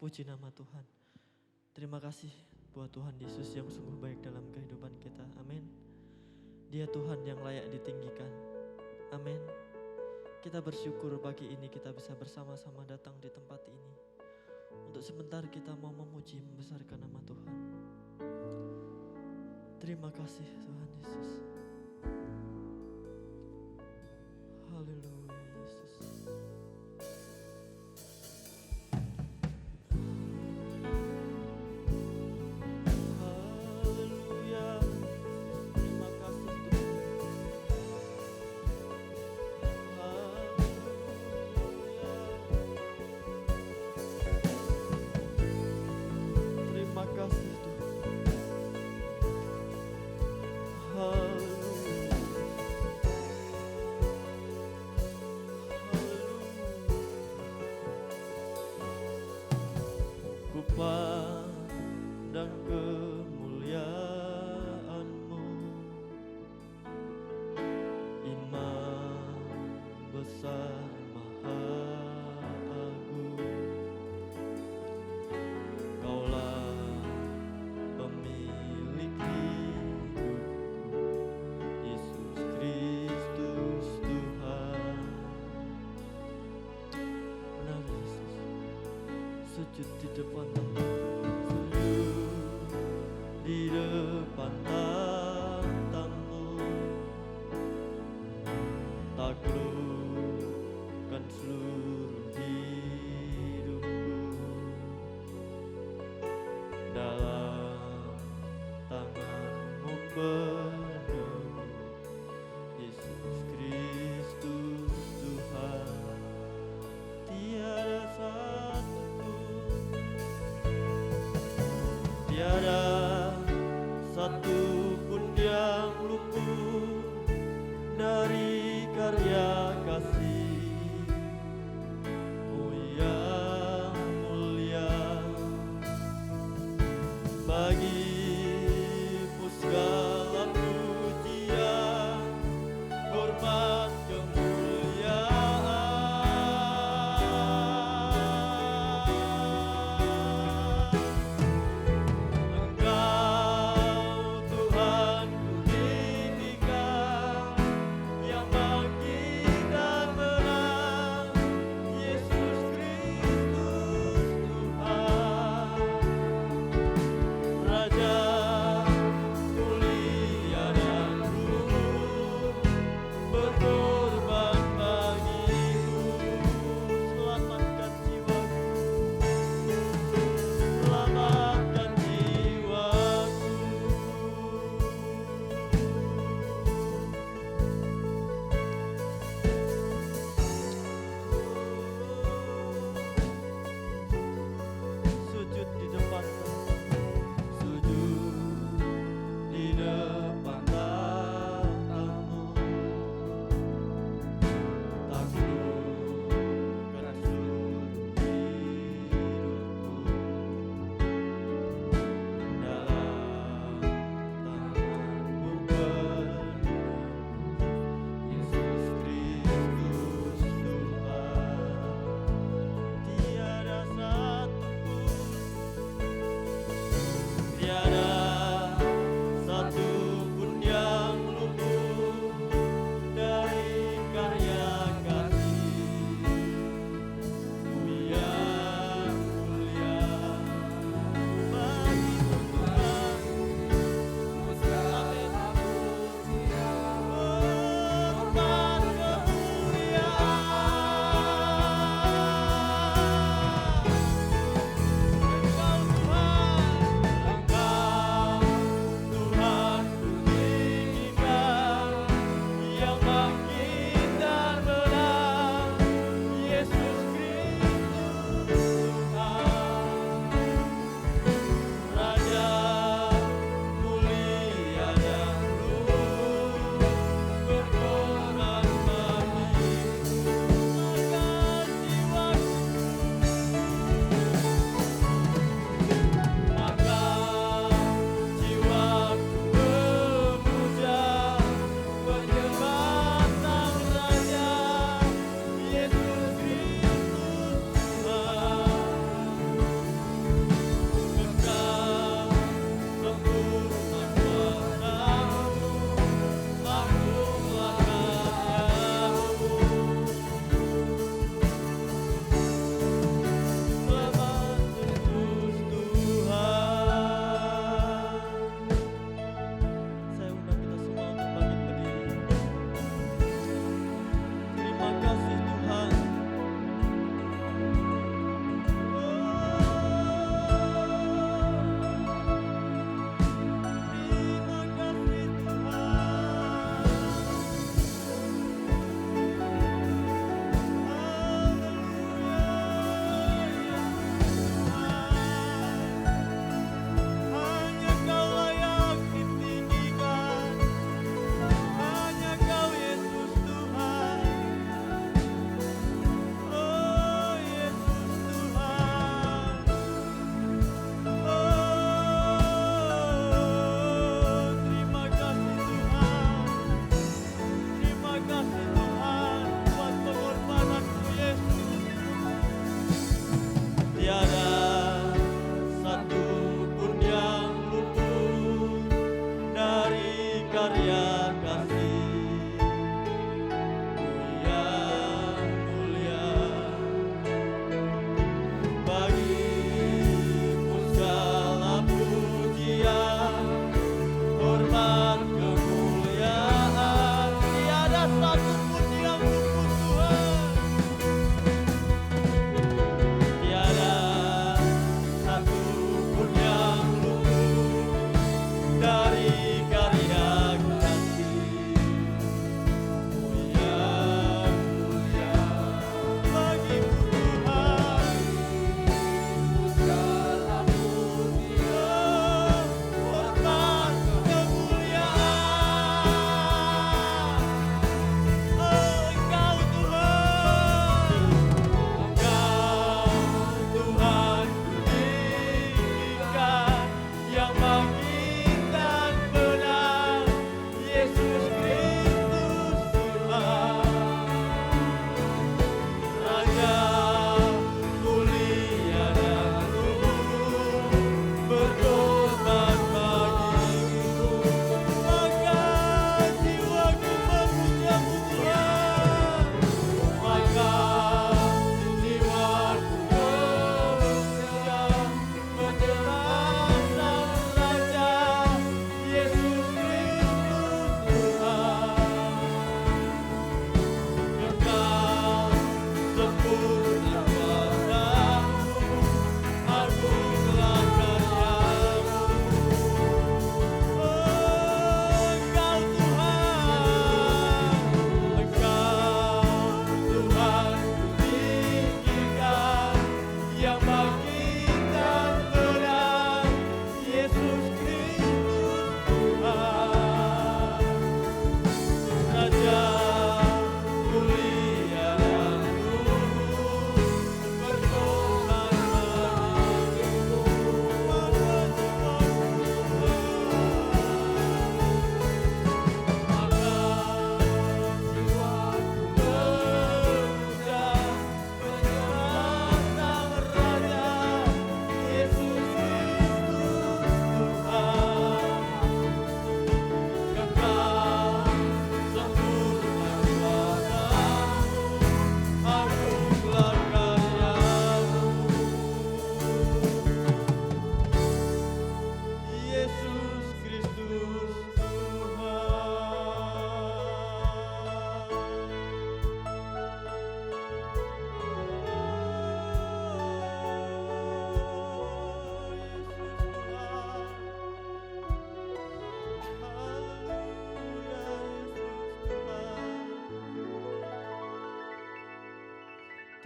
Puji nama Tuhan. Terima kasih buat Tuhan Yesus yang sungguh baik dalam kehidupan kita. Amin. Dia Tuhan yang layak ditinggikan. Amin. Kita bersyukur pagi ini kita bisa bersama-sama datang di tempat ini. Untuk sebentar kita mau memuji membesarkan nama Tuhan. Terima kasih Tuhan Yesus. Haleluya Yesus. Pandang kemuliaan-Mu, Imam besar maha agung. Kaulah pemilik hidupku, Yesus Kristus Tuhan. Benar Yesus, sujud di depan di depan tahta-Mu, taklukkan seluruh hidupku dalam tangan-Mu penuh, Yesus Kristus Tuhan. Tiada satu pun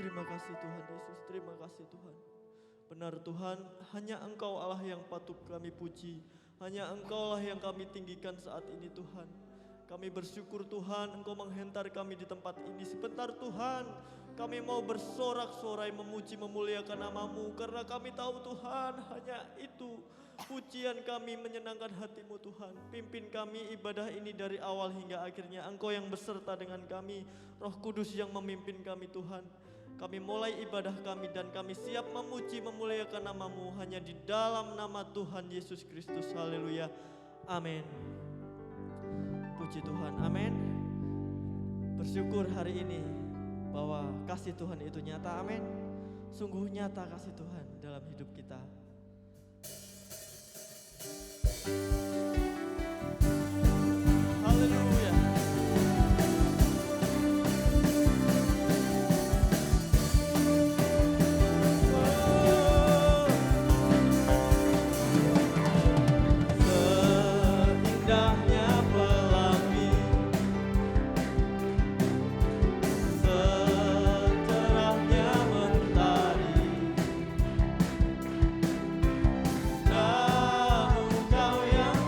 Terima kasih Tuhan Yesus, terima kasih Tuhan. Benar Tuhan, hanya Engkau Allah yang patut kami puji. Hanya Engkau lah yang kami tinggikan saat ini Tuhan. Kami bersyukur Tuhan, Engkau menghentar kami di tempat ini. Sebentar Tuhan, kami mau bersorak-sorai memuji memuliakan nama-Mu. Karena kami tahu Tuhan, hanya itu pujian kami menyenangkan hati-Mu Tuhan. Pimpin kami ibadah ini dari awal hingga akhirnya. Engkau yang beserta dengan kami, Roh Kudus yang memimpin kami Tuhan. Kami mulai ibadah kami dan kami siap memuji memuliakan nama-Mu hanya di dalam nama Tuhan Yesus Kristus. Haleluya. Amin. Puji Tuhan. Amin. Bersyukur hari ini bahwa kasih Tuhan itu nyata. Amin. Sungguh nyata kasih Tuhan dalam hidup kita. Haleluya. Seindahnya pelangi, secerahnya mentari, namun Kau yang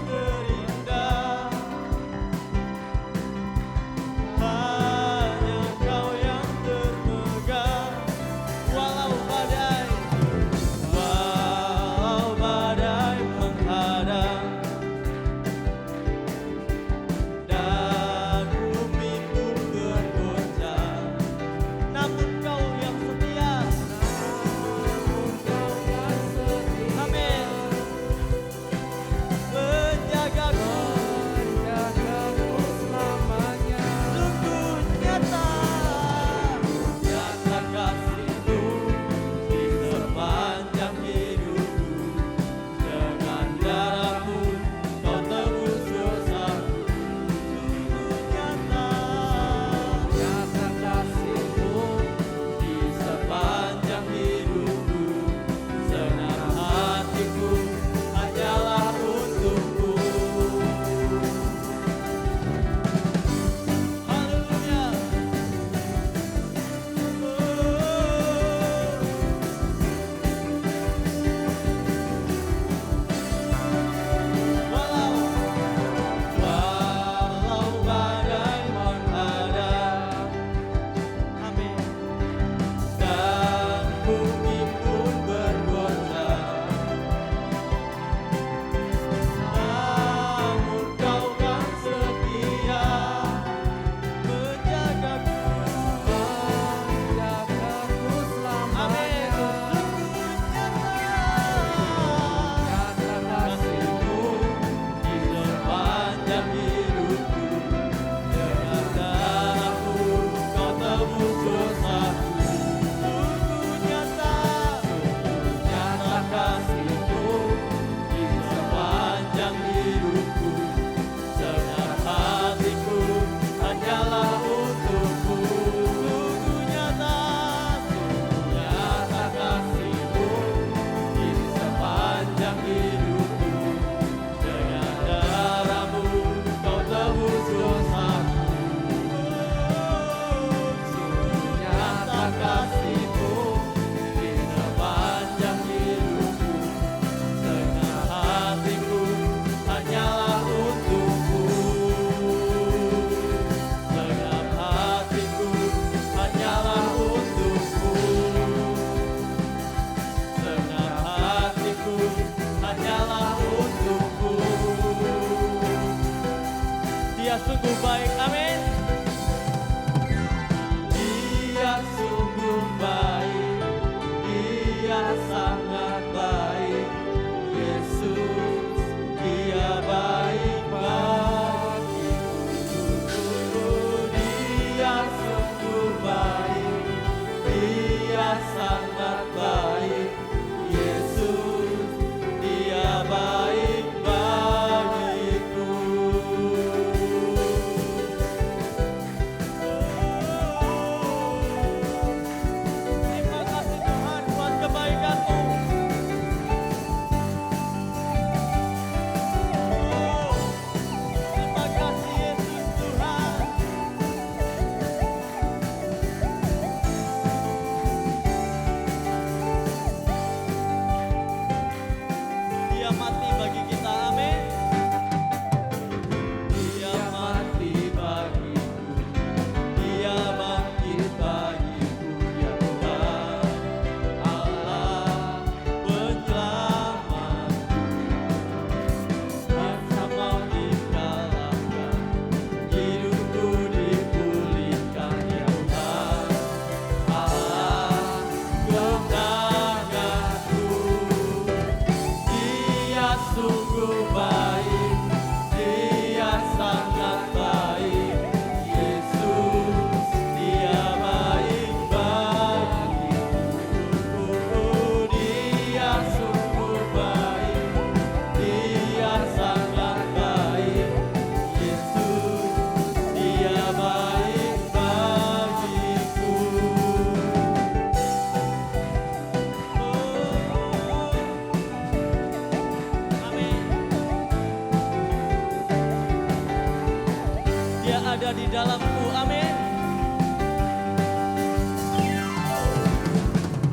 dalamku, amin.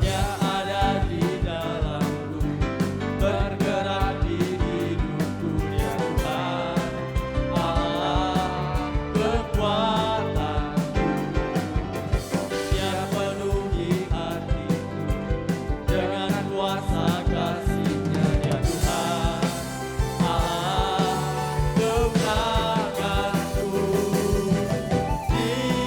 Dia ada di dalamku, bergerak di hidupku, dia Tuhan Allah kekuatanku. Dia penuhi hatiku dengan kuasa kasih-Nya, dia Tuhan Allah kebanggaanku. Dia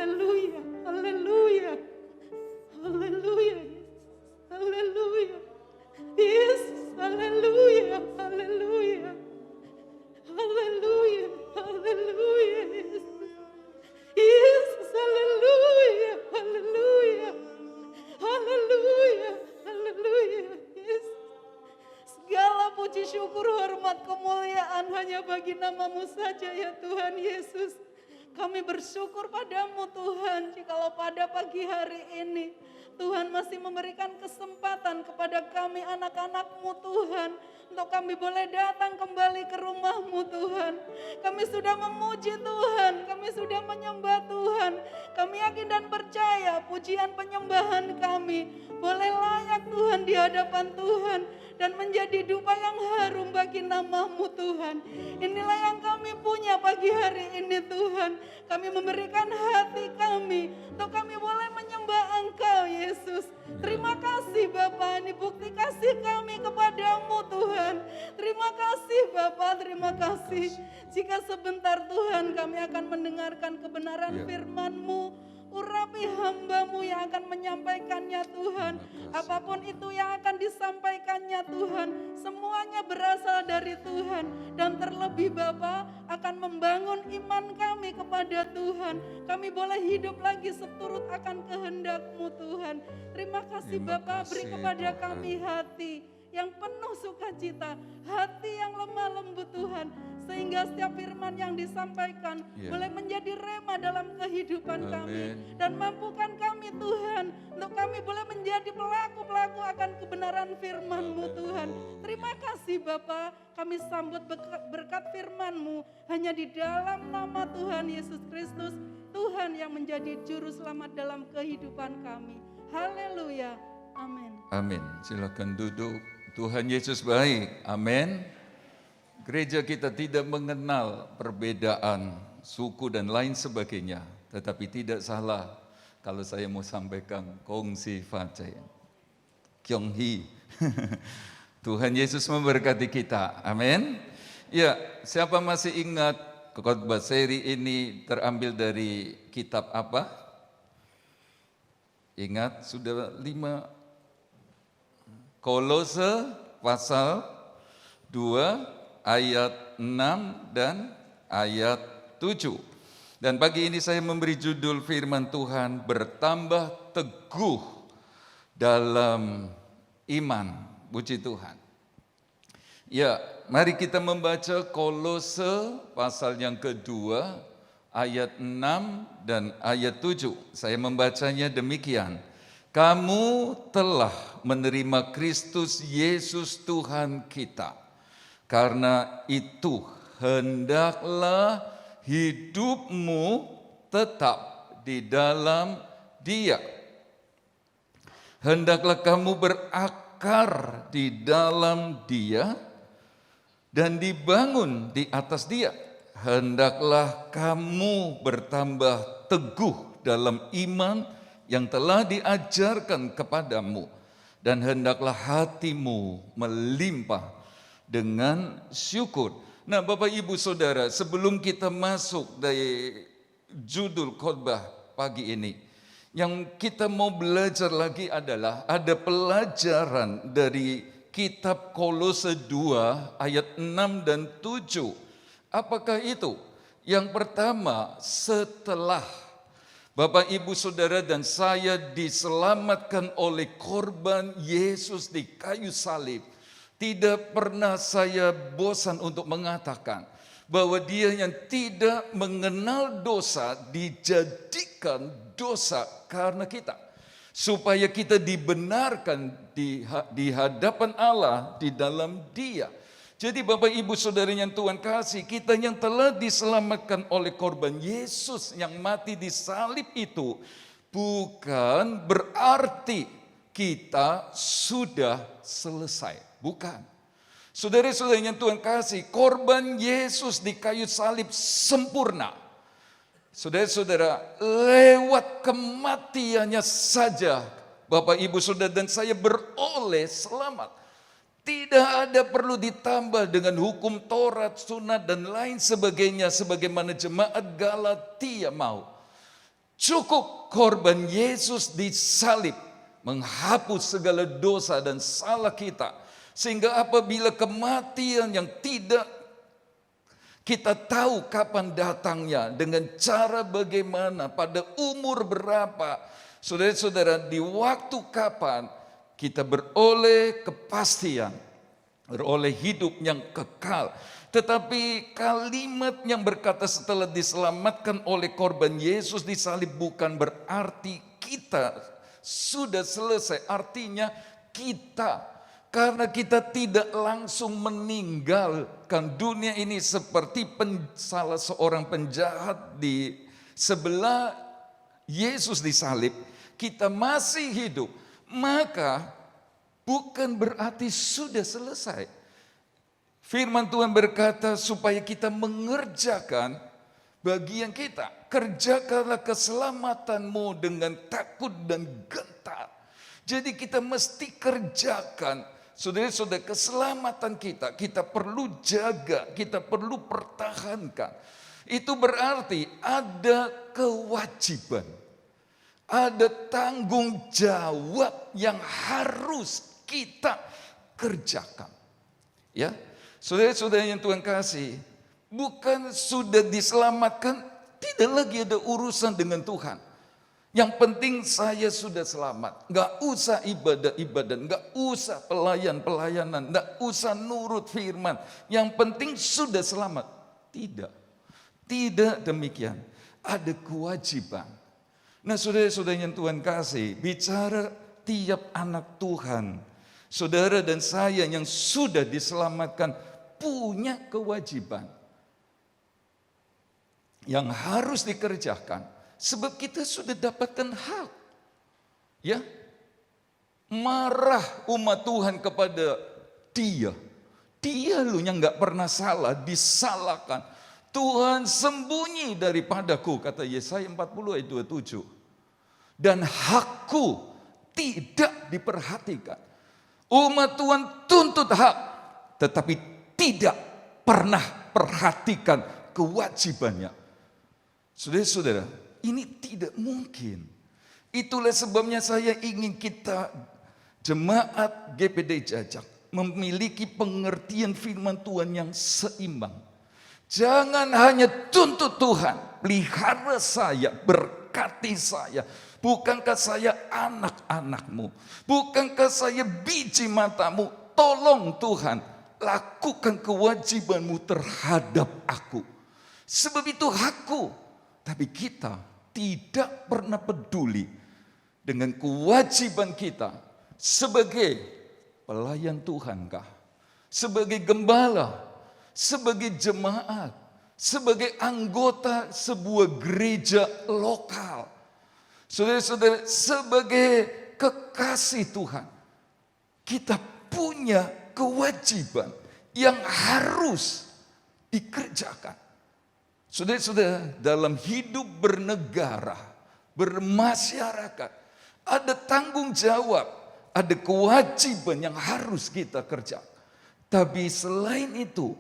haleluya, haleluya, haleluya, haleluya, Yesus, haleluya, haleluya, haleluya, haleluya, Yesus, haleluya, haleluya, haleluya, haleluya, Yesus. Segala puji syukur, hormat, kemuliaan hanya bagi nama-Mu saja ya Tuhan Yesus. Kami bersyukur padamu Tuhan, jikalau pada pagi hari ini Tuhan masih memberikan kesempatan kepada kami anak-anak-Mu Tuhan, untuk kami boleh datang kembali ke rumah-Mu Tuhan. Kami sudah memuji Tuhan, kami sudah menyembah Tuhan. Kami yakin dan percaya pujian penyembahan kami boleh layak Tuhan di hadapan Tuhan dan menjadi dupa yang harum bagi nama-Mu Tuhan. Inilah yang kami punya pagi hari ini Tuhan. Kami memberikan hati kami untuk kami boleh menyembah Engkau Yesus. Terima kasih Bapa, ini bukti kasih kami kepadamu Tuhan. Terima kasih Bapa, terima kasih. Jika sebentar Tuhan kami akan mendengarkan kebenaran firman-Mu. Urapi hamba-Mu yang akan menyampaikannya Tuhan. Apapun itu yang akan disampaikannya Tuhan, semuanya berasal dari Tuhan. Dan terlebih Bapa akan membangun iman kami kepada Tuhan. Kami boleh hidup lagi seturut akan kehendak-Mu Tuhan. Terima kasih Bapa, beri kepada kami hati yang penuh sukacita, hati yang lemah lembut Tuhan, sehingga setiap firman yang disampaikan boleh menjadi rema dalam kehidupan kami, dan mampukan kami Tuhan, untuk kami boleh menjadi pelaku-pelaku akan kebenaran firman-Mu Tuhan. Terima kasih Bapa, kami sambut berkat firman-Mu hanya di dalam nama Tuhan Yesus Kristus, Tuhan yang menjadi juru selamat dalam kehidupan kami. Haleluya, amin. Amin. Silakan duduk. Tuhan Yesus baik. Amin. Gereja kita tidak mengenal perbedaan suku dan lain sebagainya. Tetapi tidak salah kalau saya mau sampaikan kongsi facai. Kyong Hee. Tuhan Yesus memberkati kita. Amin. Ya, siapa masih ingat khotbah seri ini terambil dari kitab apa? Ingat, sudah 5 Kolose pasal 2 ayat 6 dan ayat 7. Dan pagi ini saya memberi judul firman Tuhan, bertambah teguh dalam iman. Puji Tuhan. Ya, mari kita membaca Kolose pasal yang kedua ayat 6 dan ayat 7. Saya membacanya demikian. Kamu telah menerima Kristus Yesus Tuhan kita. Karena itu hendaklah hidupmu tetap di dalam Dia. Hendaklah kamu berakar di dalam Dia dan dibangun di atas Dia. Hendaklah kamu bertambah teguh dalam iman yang telah diajarkan kepadamu, dan hendaklah hatimu melimpah dengan syukur. Nah, Bapak Ibu Saudara, sebelum kita masuk dari judul khotbah pagi ini, yang kita mau belajar lagi adalah ada pelajaran dari kitab Kolose 2 ayat 6 dan 7. Apakah itu? Yang pertama, setelah Bapak, Ibu, Saudara, dan saya diselamatkan oleh korban Yesus di kayu salib, tidak pernah saya bosan untuk mengatakan bahwa Dia yang tidak mengenal dosa dijadikan dosa karena kita, supaya kita dibenarkan di hadapan Allah di dalam Dia. Jadi Bapak Ibu Saudara yang Tuhan kasih, kita yang telah diselamatkan oleh korban Yesus yang mati di salib itu, bukan berarti kita sudah selesai. Bukan. Saudara-saudara yang Tuhan kasih, korban Yesus di kayu salib sempurna. Saudara-saudara, lewat kematiannya saja Bapak Ibu Saudara dan saya beroleh selamat. Tidak ada perlu ditambah dengan hukum Taurat, sunat dan lain sebagainya sebagaimana jemaat Galatia mau. Cukup korban Yesus disalib menghapus segala dosa dan salah kita. Sehingga apabila kematian yang tidak kita tahu kapan datangnya, dengan cara bagaimana, pada umur berapa, saudara-saudara, di waktu kapan kita beroleh kepastian, beroleh hidup yang kekal. Tetapi kalimat yang berkata setelah diselamatkan oleh korban Yesus disalib bukan berarti kita sudah selesai. Artinya kita, karena kita tidak langsung meninggalkan dunia ini seperti salah seorang penjahat di sebelah Yesus disalib, kita masih hidup, maka bukan berarti sudah selesai. Firman Tuhan berkata supaya kita mengerjakan bagian kita. Kerjakanlah keselamatanmu dengan takut dan gentar. Jadi kita mesti kerjakan, saudara-saudara, keselamatan kita perlu jaga, kita perlu pertahankan. Itu berarti ada kewajiban, ada tanggung jawab yang harus kita kerjakan. Ya, saudara-saudara yang Tuhan kasih, bukan sudah diselamatkan, tidak lagi ada urusan dengan Tuhan. Yang penting saya sudah selamat. Gak usah ibadah-ibadah, gak usah pelayanan, gak usah nurut firman. Yang penting sudah selamat. Tidak demikian. Ada kewajiban. Nah, saudara-saudara yang Tuhan kasih, bicara tiap anak Tuhan, saudara dan saya yang sudah diselamatkan punya kewajiban yang harus dikerjakan. Sebab kita sudah dapatkan hak. Ya. Marah umat Tuhan kepada dia. Dia lu yang gak pernah salah, disalahkan. Tuhan sembunyi daripadaku, kata Yesaya 40 ayat 27. Dan hakku tidak diperhatikan. Umat Tuhan tuntut hak, tetapi tidak pernah perhatikan kewajibannya. Saudara-saudara, ini tidak mungkin. Itulah sebabnya saya ingin kita jemaat GPD Jajak memiliki pengertian firman Tuhan yang seimbang. Jangan hanya tuntut Tuhan, pelihara saya, berkati saya. Bukankah saya anak-anakmu? Bukankah saya biji matamu? Tolong Tuhan, lakukan kewajibanmu terhadap aku. Sebab itu hakku. Tapi kita tidak pernah peduli dengan kewajiban kita sebagai pelayan Tuhankah, sebagai gembala, sebagai jemaat, sebagai anggota sebuah gereja lokal. Saudara-saudara, sebagai kekasih Tuhan, kita punya kewajiban yang harus dikerjakan. Saudara-saudara, dalam hidup bernegara, bermasyarakat, ada tanggung jawab, ada kewajiban yang harus kita kerjakan. Tapi selain itu,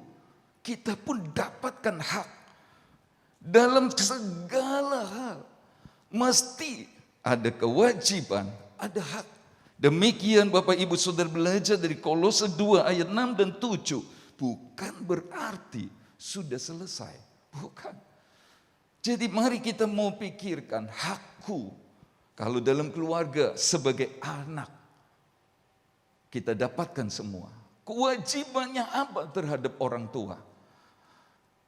kita pun dapatkan hak. Dalam segala hal, mesti ada kewajiban, ada hak. Demikian Bapak Ibu Saudara belajar dari Kolose 2 ayat 6 dan 7. Bukan berarti sudah selesai. Bukan. Jadi mari kita mau pikirkan hakku. Kalau dalam keluarga sebagai anak, kita dapatkan semua. Kewajibannya apa terhadap orang tua?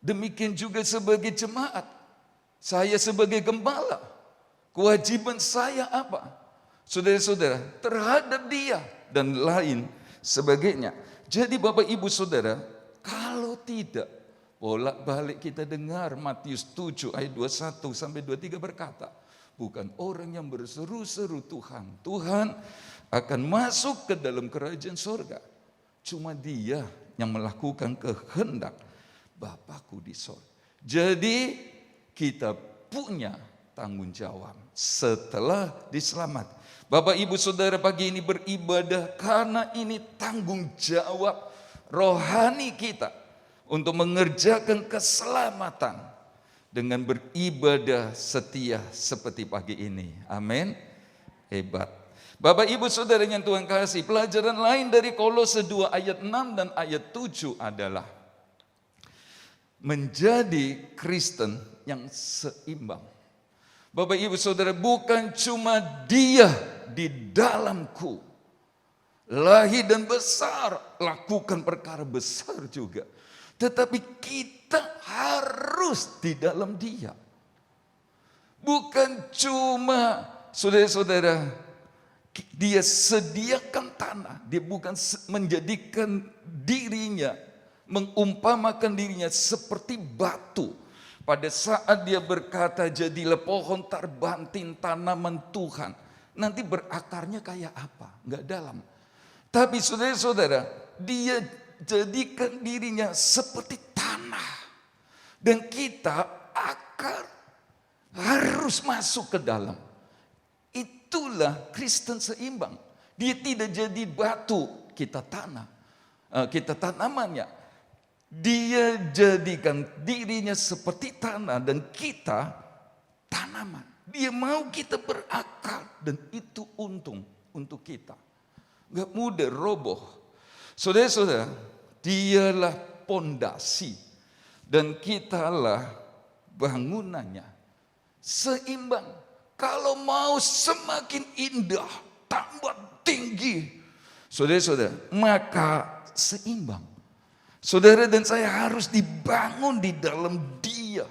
Demikian juga sebagai jemaat. Saya sebagai gembala, kewajiban saya apa? Saudara-saudara, terhadap dia dan lain sebagainya. Jadi Bapak Ibu Saudara, kalau tidak, bolak-balik kita dengar Matius 7 ayat 21 sampai 23 berkata, bukan orang yang berseru-seru Tuhan, Tuhan akan masuk ke dalam kerajaan surga. Cuma dia yang melakukan kehendak Bapakku di surga. Jadi kita punya tanggung jawab setelah diselamatkan. Bapak Ibu Saudara pagi ini beribadah karena ini tanggung jawab rohani kita untuk mengerjakan keselamatan dengan beribadah setia seperti pagi ini. Amin. Hebat. Bapak Ibu Saudara yang Tuhan kasih, pelajaran lain dari Kolose 2 ayat 6 dan ayat 7 adalah menjadi Kristen yang seimbang. Bapak Ibu Saudara, bukan cuma Dia di dalamku, lahir dan besar, lakukan perkara besar juga. Tetapi kita harus di dalam Dia. Bukan cuma, saudara-saudara, Dia sediakan tanah. Dia bukan menjadikan dirinya, mengumpamakan dirinya seperti batu. Pada saat Dia berkata, jadilah pohon terbantin tanaman Tuhan. Nanti berakarnya kayak apa? Enggak dalam. Tapi saudara-saudara, Dia jadikan dirinya seperti tanah. Dan kita akar harus masuk ke dalam. Itulah Kristen seimbang. Dia tidak jadi batu, kita tanah. Kita tanamannya. Dia jadikan dirinya seperti tanah dan kita tanaman. Dia mau kita berakar dan itu untung untuk kita. Gak mudah roboh. Saudara-saudara, Dialah pondasi dan kitalah bangunannya. Seimbang. Kalau mau semakin indah, tambah tinggi, saudara-saudara, maka seimbang. Saudara dan saya harus dibangun di dalam Dia,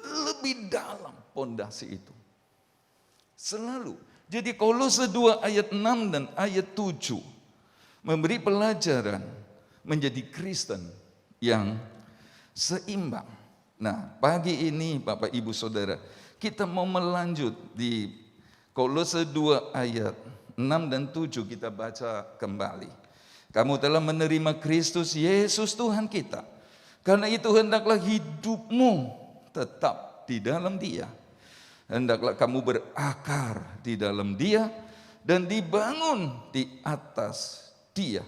lebih dalam pondasi itu. Selalu. Jadi Kolose 2 ayat 6 dan ayat 7 memberi pelajaran menjadi Kristen yang seimbang. Nah, pagi ini Bapak Ibu Saudara, kita mau melanjut di Kolose 2 ayat 6 dan 7 kita baca kembali. Kamu telah menerima Kristus Yesus Tuhan kita. Karena itu hendaklah hidupmu tetap di dalam Dia. Hendaklah kamu berakar di dalam Dia dan dibangun di atas Dia.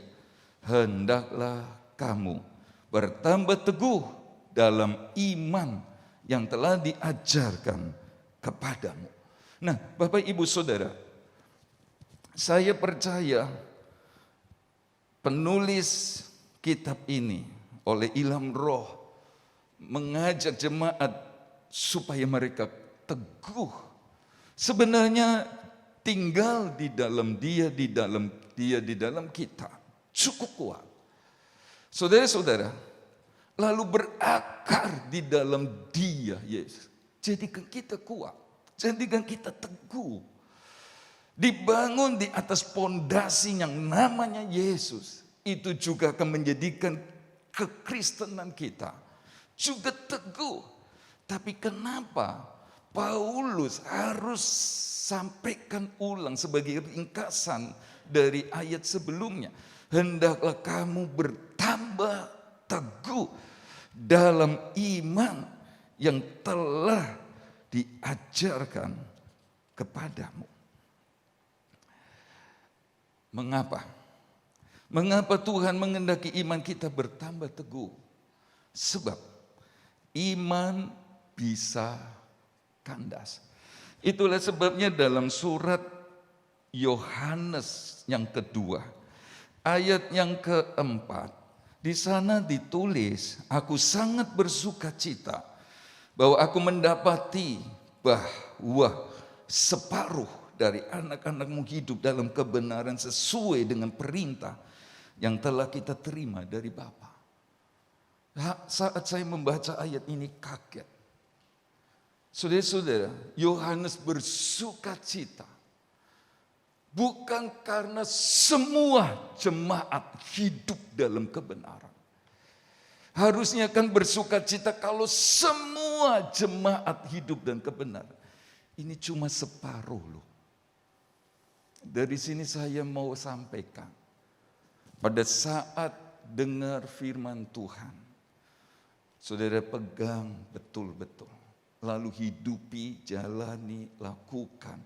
Hendaklah kamu bertambah teguh dalam iman yang telah diajarkan kepadamu. Nah, Bapak Ibu Saudara, saya percaya penulis kitab ini oleh ilham Roh mengajak jemaat supaya mereka teguh. Sebenarnya tinggal di dalam Dia, di dalam kita cukup kuat. Saudara-saudara, lalu berakar di dalam Dia, Yesus. Jadikan kita kuat, jadikan kita teguh. Dibangun di atas pondasi yang namanya Yesus. Itu juga akan menjadikan kekristenan kita juga teguh. Tapi kenapa Paulus harus sampaikan ulang sebagai ringkasan dari ayat sebelumnya? Hendaklah kamu bertambah teguh dalam iman yang telah diajarkan kepadamu. Mengapa? Mengapa Tuhan menghendaki iman kita bertambah teguh? Sebab iman bisa kandas. Itulah sebabnya dalam surat Yohanes yang kedua, ayat yang keempat, di sana ditulis, aku sangat bersuka cita bahwa aku mendapati bahwa separuh dari anak-anakmu hidup dalam kebenaran sesuai dengan perintah yang telah kita terima dari Bapa. Saat saya membaca ayat ini kaget. Saudara-saudara, Yohanes bersuka cita. Bukan karena semua jemaat hidup dalam kebenaran. Harusnya kan bersuka cita kalau semua jemaat hidup dan kebenaran. Ini cuma separuh loh. Dari sini saya mau sampaikan. Pada saat dengar firman Tuhan, saudara pegang betul-betul. Lalu hidupi, jalani, lakukan.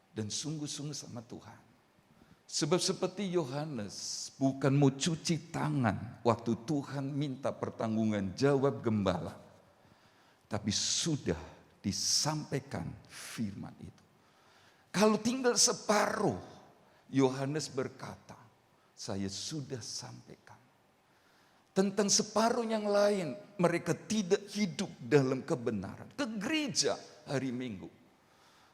Dan sungguh-sungguh sama Tuhan. Sebab seperti Yohanes bukan mau cuci tangan waktu Tuhan minta pertanggungan jawab gembala. tapi sudah disampaikan firman itu. Kalau tinggal separuh, Yohanes berkata, saya sudah sampaikan. Tentang separuh yang lain, mereka tidak hidup dalam kebenaran. Ke gereja hari Minggu,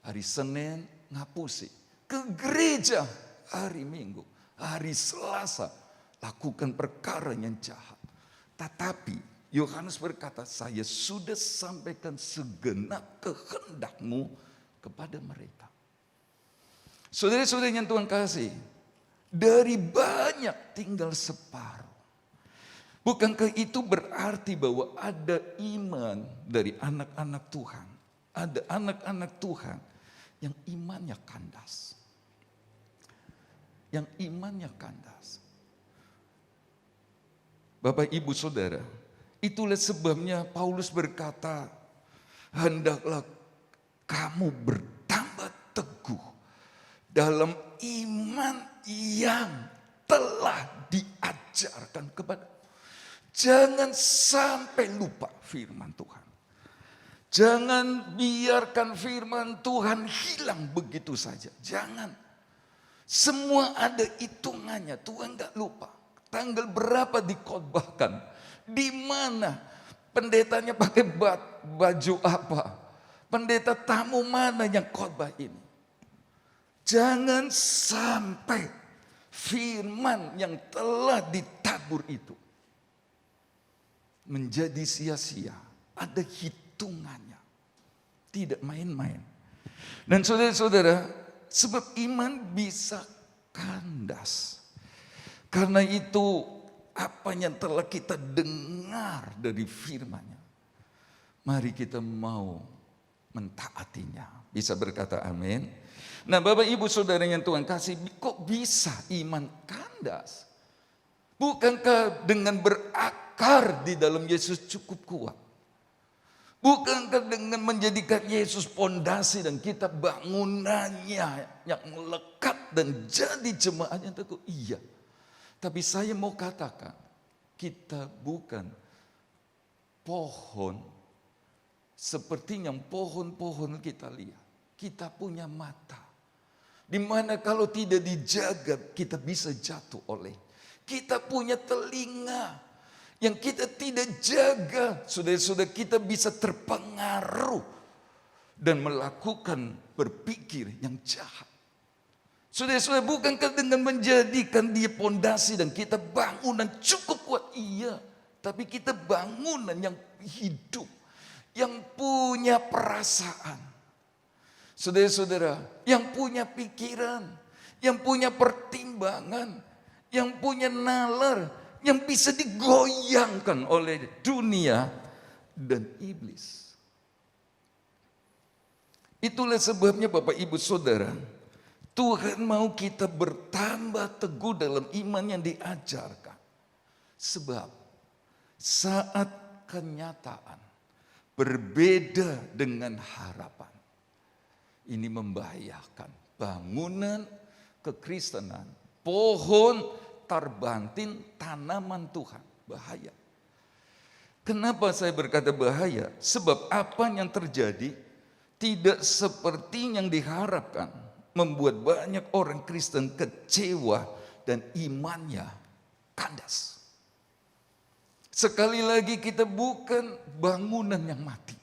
hari Senin ngapusi. Ke gereja hari Minggu, hari Selasa lakukan perkara yang jahat. Tetapi Yohanes berkata, saya sudah sampaikan segenap kehendakmu kepada mereka. Saudara-saudara yang Tuhan kasih, dari banyak tinggal separuh. Bukankah itu berarti bahwa ada iman dari anak-anak Tuhan? Ada anak-anak Tuhan yang imannya kandas. Yang imannya kandas. Bapak, Ibu, Saudara, itulah sebabnya Paulus berkata, hendaklah kamu bertambah teguh dalam iman yang telah diajarkan kepada. Jangan sampai lupa firman Tuhan. Jangan biarkan firman Tuhan hilang begitu saja. Jangan. Semua ada hitungannya. Tuhan gak lupa. Tanggal berapa dikhotbahkan. Di mana pendetanya pakai baju apa. Pendeta tamu mana yang khotbah ini. Jangan sampai firman yang telah ditabur itu menjadi sia-sia. Ada hitungannya. Tidak main-main. Dan saudara-saudara, sebab iman bisa kandas. Karena itu apa yang telah kita dengar dari firman-Nya, mari kita mau mentaatinya. Bisa berkata amin. Nah, Bapak Ibu Saudara yang Tuhan kasih, kok bisa iman kandas? Bukankah dengan berakar di dalam Yesus cukup kuat? Bukankah dengan menjadikan Yesus pondasi dan kita bangunannya yang melekat dan jadi jemaat yang teguh? Iya. Tapi saya mau katakan, kita bukan pohon seperti yang pohon-pohon kita lihat. Kita punya mata. Di mana kalau tidak dijaga kita bisa jatuh oleh. Kita punya telinga yang kita tidak jaga. Saudara-saudara, kita bisa terpengaruh dan melakukan berpikir yang jahat. Saudara-saudara, bukankah dengan menjadikan dia pondasi dan kita bangunan cukup kuat? Iya, tapi kita bangunan yang hidup, yang punya perasaan. Saudara-saudara, yang punya pikiran, yang punya pertimbangan, yang punya nalar, yang bisa digoyangkan oleh dunia dan iblis. Itulah sebabnya Bapak Ibu Saudara, Tuhan mau kita bertambah teguh dalam iman yang diajarkan. Sebab saat kenyataan berbeda dengan harapan, ini membahayakan bangunan kekristenan, pohon tarbantin tanaman Tuhan. Bahaya. Kenapa saya berkata bahaya? Sebab apa yang terjadi tidak seperti yang diharapkan, membuat banyak orang Kristen kecewa dan imannya kandas. Sekali lagi, kita bukan bangunan yang mati,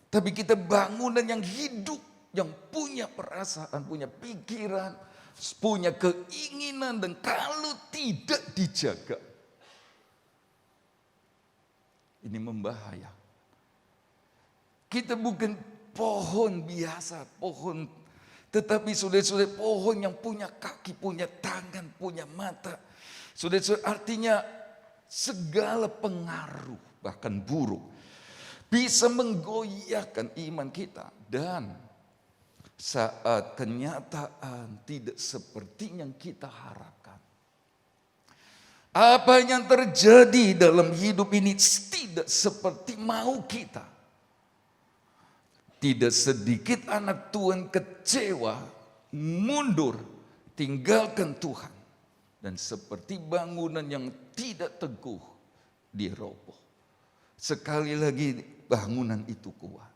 tapi kita bangunan yang hidup, yang punya perasaan, punya pikiran, punya keinginan, dan kalau tidak dijaga, ini membahaya. Kita bukan pohon biasa, pohon, tetapi saudara-saudara, pohon yang punya kaki, punya tangan, punya mata. Saudara-saudara, artinya segala pengaruh, bahkan buruk, bisa menggoyahkan iman kita. Dan saat kenyataan tidak seperti yang kita harapkan, apa yang terjadi dalam hidup ini tidak seperti mau kita. Tidak sedikit anak Tuhan kecewa, mundur, tinggalkan Tuhan. Dan seperti bangunan yang tidak teguh, dia roboh. Sekali lagi bangunan itu kuat.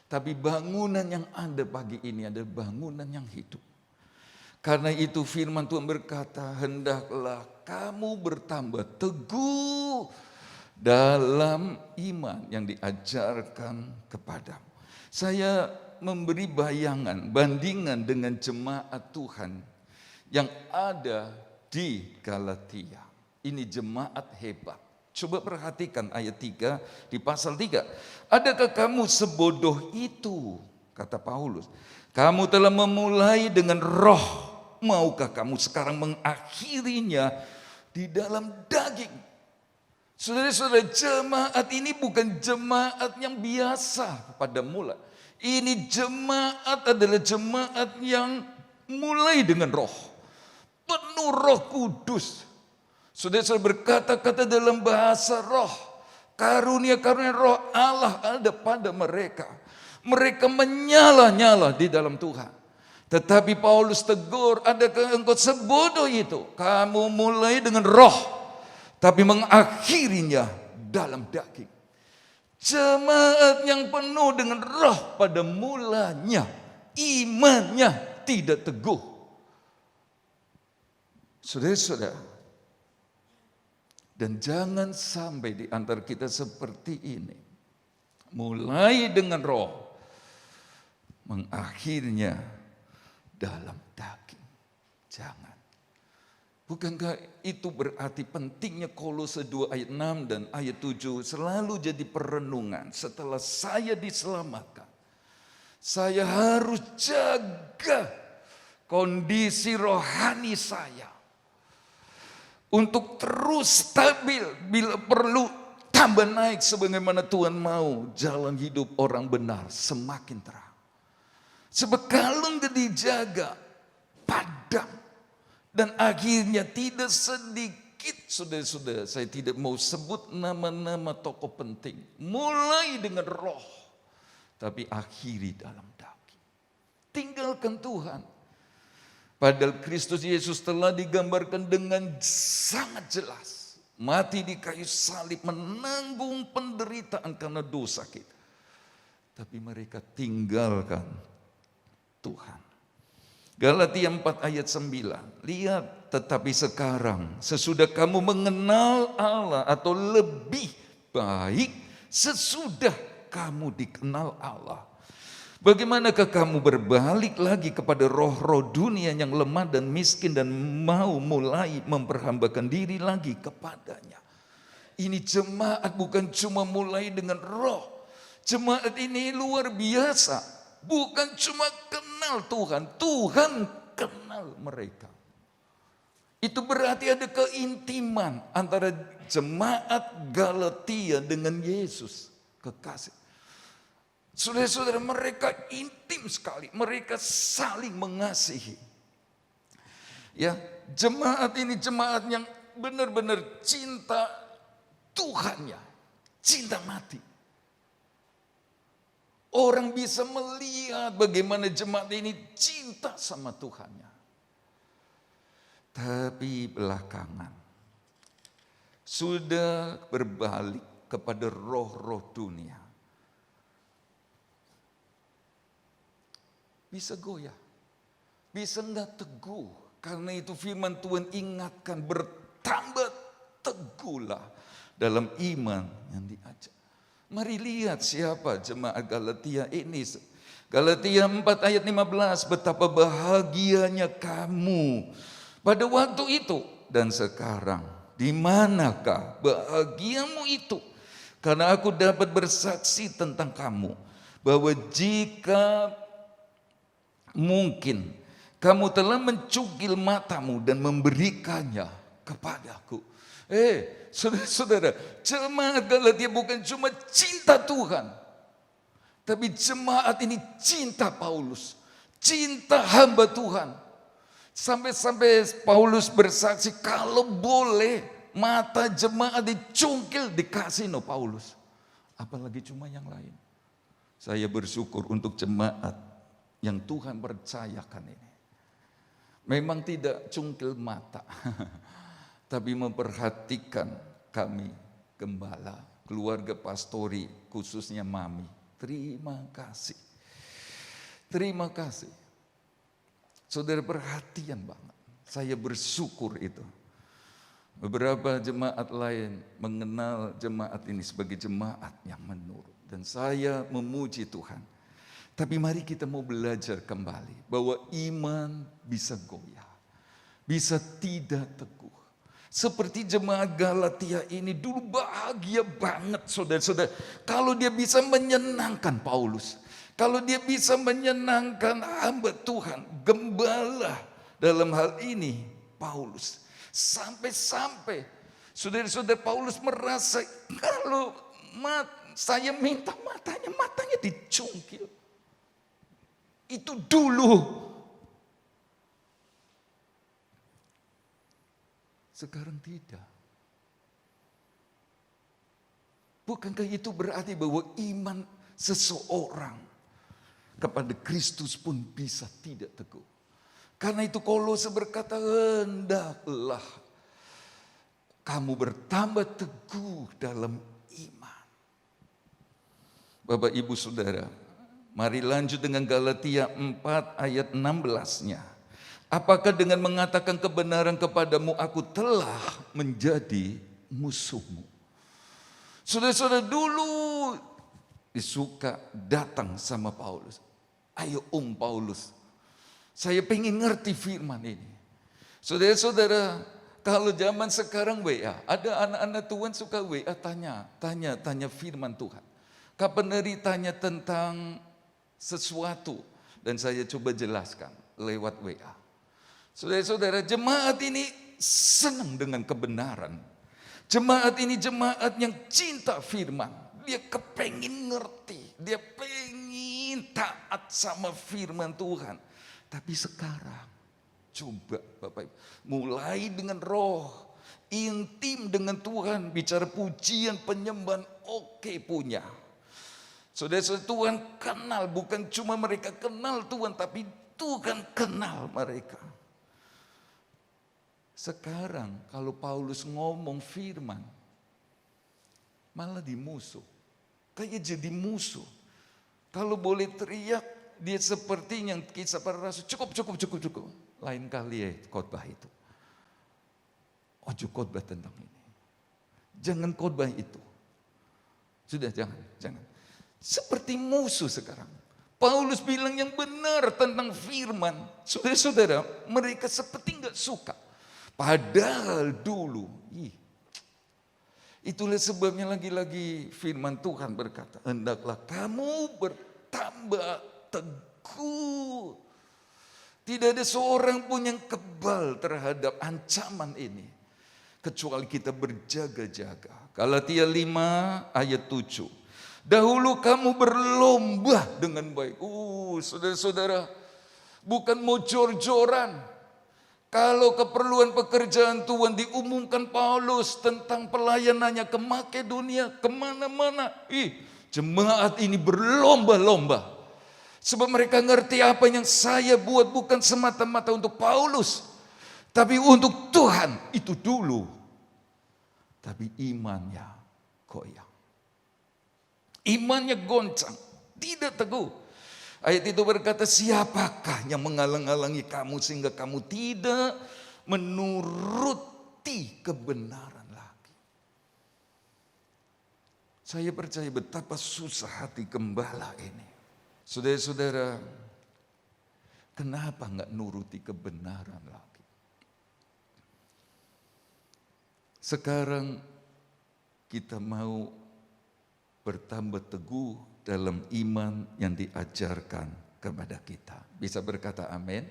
Tapi bangunan yang ada pagi ini adalah bangunan yang hidup. Karena itu firman Tuhan berkata, hendaklah kamu bertambah teguh dalam iman yang diajarkan kepadamu. Saya memberi bayangan, bandingan dengan jemaat Tuhan yang ada di Galatia. Ini jemaat hebat. Coba perhatikan ayat 3 di pasal 3. Adakah kamu sebodoh itu? Kata Paulus. Kamu telah memulai dengan roh. Maukah kamu sekarang mengakhirinya di dalam daging? Saudara-saudara, jemaat ini bukan jemaat yang biasa pada mula. Ini jemaat adalah jemaat yang mulai dengan roh. Penuh Roh Kudus. Saudara-saudara, berkata-kata dalam bahasa roh. Karunia-karunia roh Allah ada pada mereka. Mereka menyala-nyala di dalam Tuhan. Tetapi Paulus tegur, adakah engkau sebodoh itu? Kamu mulai dengan roh, tapi mengakhirinya dalam daging. Jemaat yang penuh dengan roh pada mulanya, imannya tidak teguh. Saudara-saudara, dan jangan sampai di antara kita seperti ini. Mulai dengan roh, mengakhirnya dalam daging. Jangan. Bukankah itu berarti pentingnya Kolose 2 ayat 6 dan ayat 7 selalu jadi perenungan setelah saya diselamatkan. Saya harus jaga kondisi rohani saya. Untuk terus stabil, bila perlu tambah naik sebagaimana Tuhan mau. Jalan hidup orang benar semakin terang. Sebab kalau nggak dijaga, padam. Dan akhirnya tidak sedikit, saudara-saudara, saya tidak mau sebut nama-nama tokoh penting. Mulai dengan roh, tapi akhiri dalam daging. Tinggalkan Tuhan. Padahal Kristus Yesus telah digambarkan dengan sangat jelas. Mati di kayu salib, menanggung penderitaan karena dosa kita. Tapi mereka tinggalkan Tuhan. Galatia 4 ayat 9. Lihat, tetapi sekarang sesudah kamu mengenal Allah, atau lebih baik sesudah kamu dikenal Allah. Bagaimanakah kamu berbalik lagi kepada roh-roh dunia yang lemah dan miskin dan mau mulai memperhambakan diri lagi kepadanya. Ini jemaat bukan cuma mulai dengan roh. Jemaat ini luar biasa. Bukan cuma kenal Tuhan, Tuhan kenal mereka. Itu berarti ada keintiman antara jemaat Galatia dengan Yesus, kekasih. Saudara-saudara, mereka intim sekali, mereka saling mengasihi. Ya, jemaat ini jemaat yang benar-benar cinta Tuhannya, cinta mati. Orang bisa melihat bagaimana jemaat ini cinta sama Tuhannya. Tapi belakangan sudah berbalik kepada roh-roh dunia. Bisa goyah, bisa enggak teguh. Karena itu firman Tuhan ingatkan, bertambah teguhlah dalam iman yang diajak. Mari lihat siapa jemaat Galatia ini. Galatia 4 ayat 15, betapa bahagianya kamu pada waktu itu dan sekarang. Di manakah bahagiamu itu? Karena aku dapat bersaksi tentang kamu, bahwa jika mungkin kamu telah mencungkil matamu dan memberikannya kepadaku. Saudara-saudara, jemaat Galatia bukan cuma cinta Tuhan, tapi jemaat ini cinta Paulus, cinta hamba Tuhan. Sampai-sampai Paulus bersaksi, kalau boleh mata jemaat dicungkil, dikasih Paulus. Apalagi cuma yang lain. Saya bersyukur untuk jemaat yang Tuhan percayakan ini. Memang tidak cungkil mata, tapi memperhatikan kami gembala keluarga pastori, khususnya Mami. Terima kasih. Terima kasih. Saudara, perhatian banget. Saya bersyukur itu. Beberapa jemaat lain mengenal jemaat ini sebagai jemaat yang menurut. Dan saya memuji Tuhan. Tapi mari kita mau belajar kembali bahwa iman bisa goyah, bisa tidak teguh. Seperti jemaat Galatia ini dulu bahagia banget saudara-saudara. Kalau dia bisa menyenangkan Paulus, kalau dia bisa menyenangkan hamba Tuhan, gembala dalam hal ini Paulus. Sampai-sampai saudara-saudara Paulus merasa kalau saya minta matanya dicungkil. Itu dulu. Sekarang tidak. Bukankah itu berarti bahwa iman seseorang kepada Kristus pun bisa tidak teguh? Karena itu Kolose berkata, hendaklah kamu bertambah teguh dalam iman. Bapak Ibu Saudara, mari lanjut dengan Galatia 4 ayat 16-nya. Apakah dengan mengatakan kebenaran kepadamu aku telah menjadi musuhmu? Saudara-saudara, dulu disuka datang sama Paulus. Ayo Paulus, saya pengen ngerti firman ini. Saudara-saudara, kalau zaman sekarang WA, ada anak-anak Tuhan suka WA tanya firman Tuhan. Kapan hari tanya tentang sesuatu dan saya coba jelaskan lewat WA. Saudara-saudara, jemaat ini senang dengan kebenaran. Jemaat ini jemaat yang cinta firman. Dia kepengen ngerti, dia pengen taat sama firman Tuhan. Tapi sekarang, coba Bapak Ibu, mulai dengan roh, intim dengan Tuhan, bicara pujian, penyembahan, oke punya. Saudara-saudara, Tuhan kenal, bukan cuma mereka kenal Tuhan, tapi Tuhan kenal mereka. Sekarang kalau Paulus ngomong firman, malah dimusuh. Kayak jadi musuh. Kalau boleh teriak, dia seperti yang kisah para rasul, cukup. Lain kali ya khotbah itu. Ojo khotbah tentang ini. Jangan khotbah itu. Sudah jangan. Seperti musuh sekarang. Paulus bilang yang benar tentang firman. Saudara-saudara, mereka seperti nggak suka. Padahal dulu, itulah sebabnya lagi-lagi firman Tuhan berkata, hendaklah kamu bertambah teguh. Tidak ada seorang pun yang kebal terhadap ancaman ini. Kecuali kita berjaga-jaga. Galatia 5 ayat 7. Dahulu kamu berlomba dengan baik. Saudara-saudara, bukan mau jor-joran. Kalau keperluan pekerjaan Tuhan diumumkan Paulus tentang pelayanannya ke Makedonia, kemana-mana. Jemaat ini berlomba-lomba. Sebab mereka ngerti apa yang saya buat bukan semata-mata untuk Paulus. Tapi untuk Tuhan itu dulu. Tapi imannya goyang. Imannya goncang, tidak teguh. Ayat itu berkata, siapakah yang menghalang-halangi kamu sehingga kamu tidak menuruti kebenaran lagi. Saya percaya betapa susah hati gembala ini. Saudara-saudara, kenapa enggak nuruti kebenaran lagi? Sekarang kita mau bertambah teguh dalam iman yang diajarkan kepada kita. Bisa berkata amin?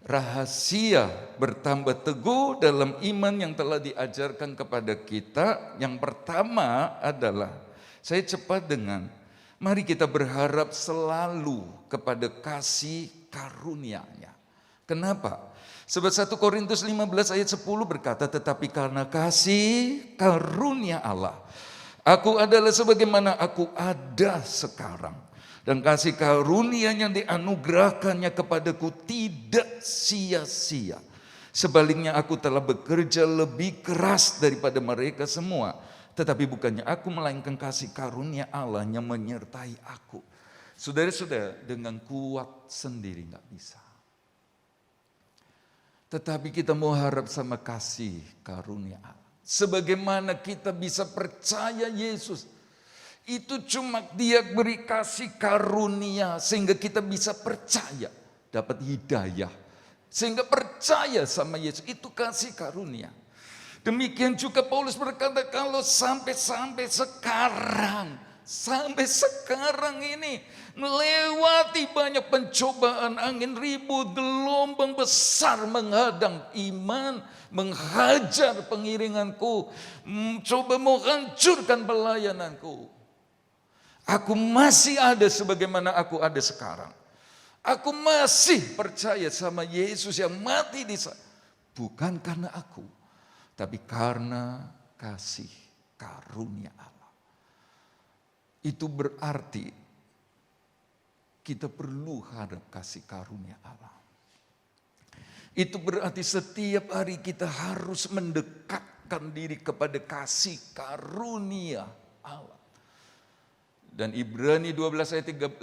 Rahasia bertambah teguh dalam iman yang telah diajarkan kepada kita. Yang pertama adalah, saya cepat dengan, mari kita berharap selalu kepada kasih karunia-Nya. Kenapa? Sebab 1 Korintus 15 ayat 10 berkata, tetapi karena kasih karunia Allah, aku adalah sebagaimana aku ada sekarang. Dan kasih karunia yang dianugerahkannya kepadaku tidak sia-sia. Sebaliknya aku telah bekerja lebih keras daripada mereka semua. Tetapi bukannya aku, melainkan kasih karunia Allah yang menyertai aku. Saudara-saudara, dengan kuat sendiri nggak bisa. Tetapi kita mau harap sama kasih karunia Allah. Sebagaimana kita bisa percaya Yesus, itu cuma Dia beri kasih karunia sehingga kita bisa percaya, dapat hidayah. Sehingga percaya sama Yesus, itu kasih karunia. Demikian juga Paulus berkata, kalau sampai sekarang ini melewati banyak pencobaan, angin ribut, gelombang besar menghadang iman, menghajar pengiringanku, coba menghancurkan pelayananku. Aku masih ada sebagaimana aku ada sekarang. Aku masih percaya sama Yesus yang mati di sana. Bukan karena aku, tapi karena kasih karunia Allah. Itu berarti kita perlu harap kasih karunia Allah. Itu berarti setiap hari kita harus mendekatkan diri kepada kasih karunia Allah. Dan Ibrani 12 ayat 15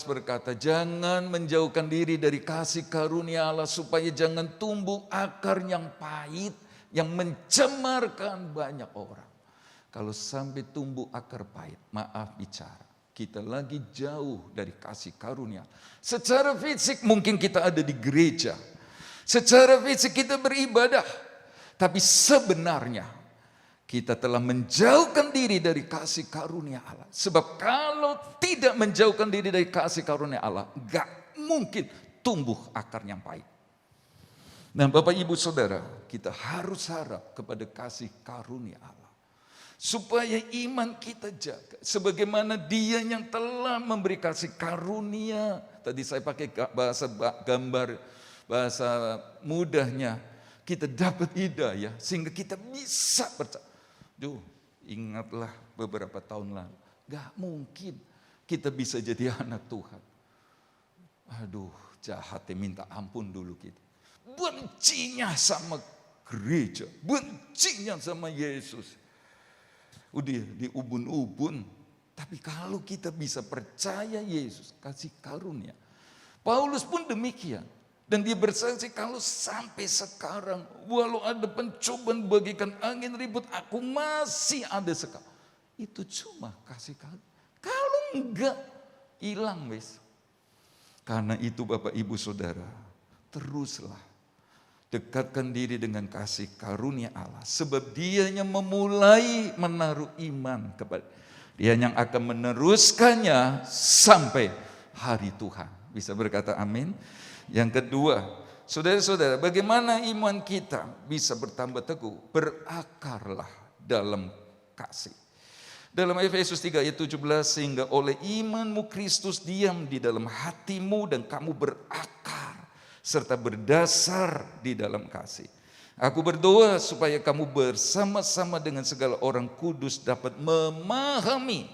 berkata, jangan menjauhkan diri dari kasih karunia Allah supaya jangan tumbuh akar yang pahit yang mencemarkan banyak orang. Kalau sampai tumbuh akar pahit, maaf bicara, kita lagi jauh dari kasih karunia. Secara fisik mungkin kita ada di gereja, secara fisik kita beribadah, tapi sebenarnya kita telah menjauhkan diri dari kasih karunia Allah. Sebab kalau tidak menjauhkan diri dari kasih karunia Allah, gak mungkin tumbuh akar yang pahit. Nah Bapak Ibu Saudara, kita harus harap kepada kasih karunia Allah. Supaya iman kita jaga. Sebagaimana Dia yang telah memberi kasih karunia. Tadi saya pakai bahasa gambar, bahasa mudahnya. Kita dapat hidayah sehingga kita bisa percaya. Ingatlah beberapa tahun lalu, gak mungkin kita bisa jadi anak Tuhan. Jahatnya minta ampun dulu kita. Bencinya sama gereja, bencinya sama Yesus. Udah diubun-ubun. Tapi kalau kita bisa percaya Yesus, kasih karunia. Paulus pun demikian. Dan dia bersaksi, kalau sampai sekarang, walau ada pencobaan bagaikan angin ribut, aku masih ada sekarang. Itu cuma kasih karunia. Kalau enggak, hilang wes. Karena itu Bapak Ibu Saudara, teruslah dekatkan diri dengan kasih karunia Allah. Sebab Dia yang memulai menaruh iman kepada Dia yang akan meneruskannya sampai hari Tuhan. Bisa berkata amin? Yang kedua, saudara-saudara, bagaimana iman kita bisa bertambah teguh? Berakarlah dalam kasih. Dalam Efesus 3 ayat 17, sehingga oleh imanmu Kristus diam di dalam hatimu dan kamu berakar serta berdasar di dalam kasih. Aku berdoa supaya kamu bersama-sama dengan segala orang kudus dapat memahami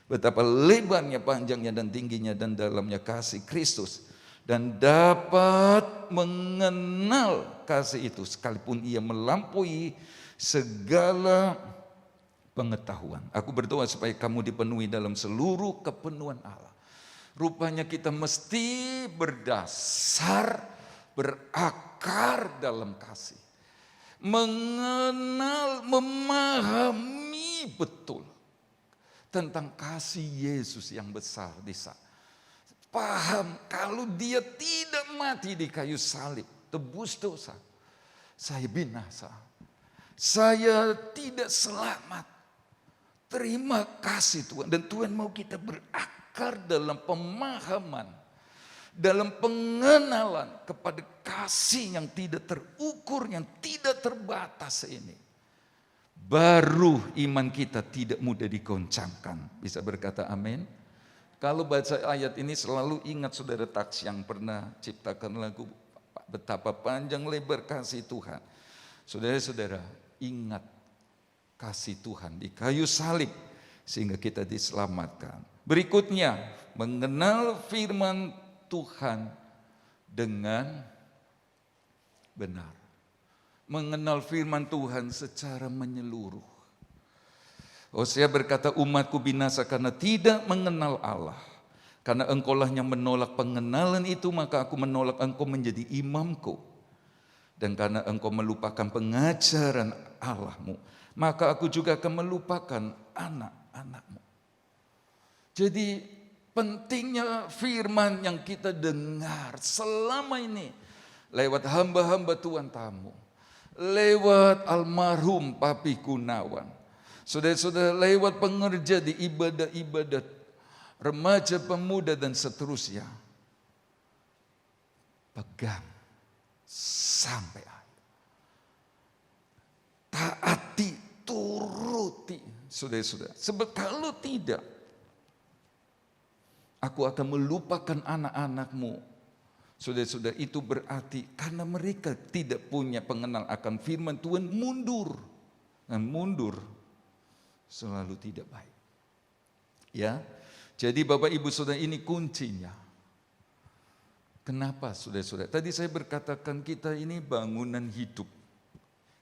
betapa lebarnya, panjangnya dan tingginya dan dalamnya kasih Kristus. Dan dapat mengenal kasih itu sekalipun ia melampaui segala pengetahuan. Aku berdoa supaya kamu dipenuhi dalam seluruh kepenuhan Allah. Rupanya kita mesti berdasar, berakar dalam kasih. Mengenal, memahami betul tentang kasih Yesus yang besar di sana. Paham kalau Dia tidak mati di kayu salib, tebus dosa, saya binasa, saya tidak selamat. Terima kasih Tuhan. Dan Tuhan mau kita berakar dalam pemahaman, dalam pengenalan kepada kasih yang tidak terukur, yang tidak terbatas ini. Baru iman kita tidak mudah digoncangkan. Bisa berkata amin? Kalau baca ayat ini selalu ingat saudara Taks yang pernah ciptakan lagu betapa panjang lebar kasih Tuhan. Saudara-saudara, ingat kasih Tuhan di kayu salib sehingga kita diselamatkan. Berikutnya, mengenal firman Tuhan dengan benar. Mengenal firman Tuhan secara menyeluruh. Hosea berkata, umatku binasa karena tidak mengenal Allah. Karena engkaulah yang menolak pengenalan itu, maka aku menolak engkau menjadi imamku. Dan karena engkau melupakan pengajaran Allahmu, maka aku juga akan melupakan anak-anakmu. Jadi pentingnya firman yang kita dengar selama ini lewat hamba-hamba Tuhan tamu, lewat almarhum Papi Gunawan, saudara-saudara, lewat pengerja di ibadah-ibadah remaja, pemuda dan seterusnya. Pegang sampai akhir. Taati, turuti, saudara-saudara. Sebab kalau tidak, aku akan melupakan anak-anakmu. Saudara-saudara, itu berarti karena mereka tidak punya pengenal akan firman Tuhan, mundur. Dan mundur selalu tidak baik. Ya, jadi Bapak Ibu Saudara, ini kuncinya. Kenapa saudara-saudara? Tadi saya berkatakan kita ini bangunan hidup.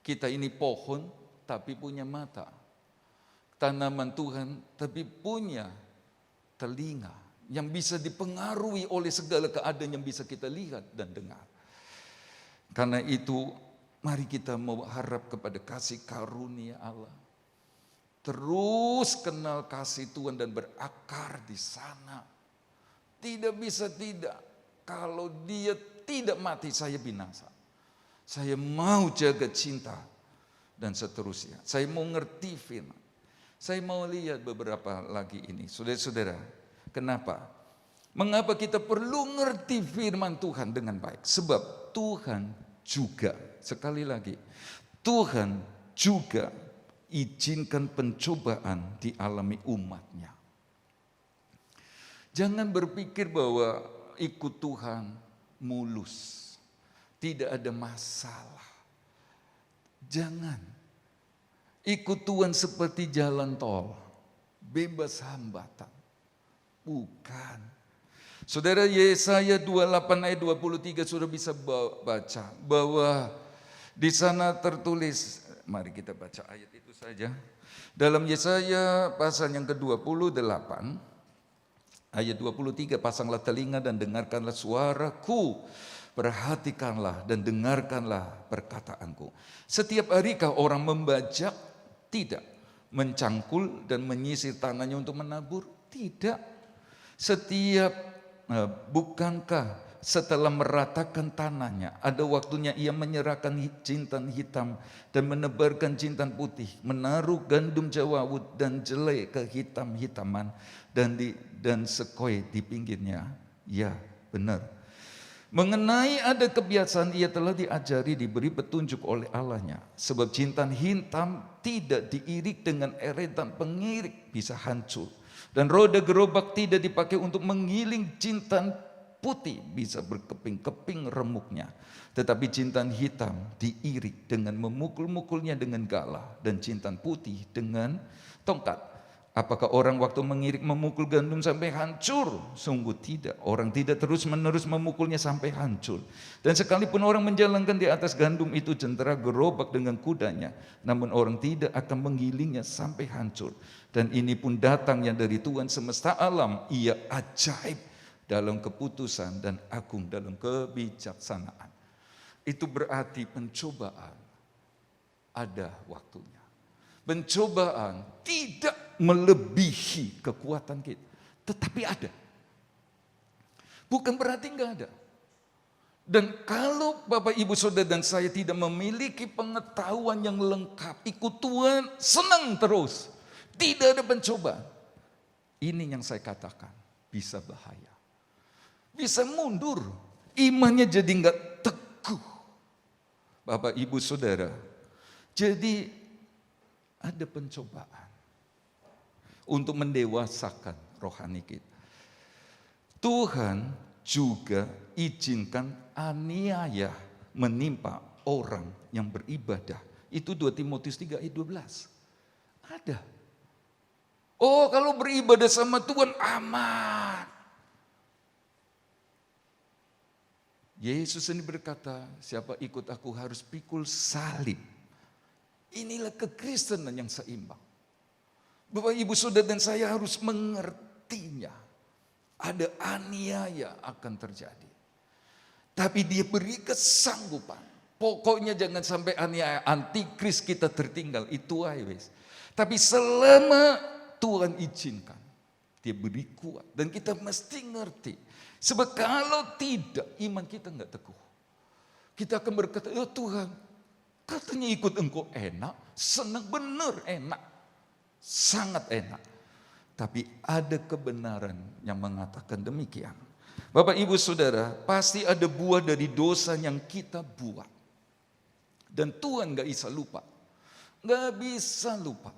Kita ini pohon tapi punya mata. Tanaman Tuhan tapi punya telinga yang bisa dipengaruhi oleh segala keadaan yang bisa kita lihat dan dengar. Karena itu mari kita mau harap kepada kasih karunia Allah. Terus kenal kasih Tuhan dan berakar di sana. Tidak bisa tidak. Kalau dia tidak mati, saya binasa. Saya mau jaga cinta dan seterusnya. Saya mau ngerti firman. Saya mau lihat beberapa lagi ini. Saudara-saudara, kenapa? Mengapa kita perlu ngerti firman Tuhan dengan baik? Sebab Tuhan juga, sekali lagi, Tuhan juga izinkan pencobaan dialami umatnya. Jangan berpikir bahwa ikut Tuhan mulus, tidak ada masalah. Jangan ikut Tuhan seperti jalan tol, bebas hambatan. Bukan. Saudara, Yesaya 28 ayat 23 sudah bisa baca bahwa di sana tertulis, mari kita baca ayat itu saja. Dalam Yesaya pasal yang ke-28 ayat 23, pasanglah telinga dan dengarkanlah suaraku, perhatikanlah dan dengarkanlah perkataanku. Setiap harikah orang membajak? Tidak. Mencangkul dan menyisir tangannya untuk menabur? Tidak. Bukankah setelah meratakan tanahnya, ada waktunya ia menyerahkan jintan hitam dan menebarkan jintan putih, menaruh gandum jawawut dan jelai kehitam-hitaman dan sekoi di pinggirnya? Ya, benar. Mengenai ada kebiasaan ia telah diajari, diberi petunjuk oleh Allahnya. Sebab jintan hitam tidak diirik dengan eretan pengirik, bisa hancur. Dan roda gerobak tidak dipakai untuk menggiling jintan putih, bisa berkeping-keping remuknya. Tetapi jintan hitam diirik dengan memukul-mukulnya dengan galah, dan jintan putih dengan tongkat. Apakah orang waktu mengirik memukul gandum sampai hancur? Sungguh tidak. Orang tidak terus-menerus memukulnya sampai hancur. Dan sekalipun orang menjalankan di atas gandum itu jentera gerobak dengan kudanya, namun orang tidak akan menggilingnya sampai hancur. Dan ini pun datangnya dari Tuhan semesta alam. Ia ajaib dalam keputusan dan agung dalam kebijaksanaan. Itu berarti pencobaan ada waktunya. Pencobaan tidak melebihi kekuatan kita, tetapi ada. Bukan berarti enggak ada. Dan kalau Bapak Ibu Saudara dan saya tidak memiliki pengetahuan yang lengkap, ikut Tuhan senang terus, tidak ada pencobaan, ini yang saya katakan bisa bahaya, bisa mundur, imannya jadi enggak teguh. Bapak Ibu Saudara, jadi ada pencobaan untuk mendewasakan rohani kita. Tuhan juga izinkan aniaya menimpa orang yang beribadah. Itu 2 Timotius 3 ayat 12. Ada. Oh, kalau beribadah sama Tuhan aman. Yesus ini berkata, siapa ikut aku harus pikul salib. Inilah kekristenan yang seimbang. Bapak Ibu Saudara dan saya harus mengertinya. Ada aniaya akan terjadi. Tapi dia beri kesanggupan. Pokoknya jangan sampai aniaya antikris kita tertinggal. Itu aja wes. Tapi selama Tuhan izinkan, dia beri kuat. Dan kita mesti ngerti. Sebab kalau tidak, iman kita nggak teguh. Kita akan berkata, ya Tuhan, katanya ikut engkau enak, senang, benar enak. Sangat enak. Tapi ada kebenaran yang mengatakan demikian. Bapak Ibu Saudara, pasti ada buah dari dosa yang kita buat. Dan Tuhan gak bisa lupa. Gak bisa lupa.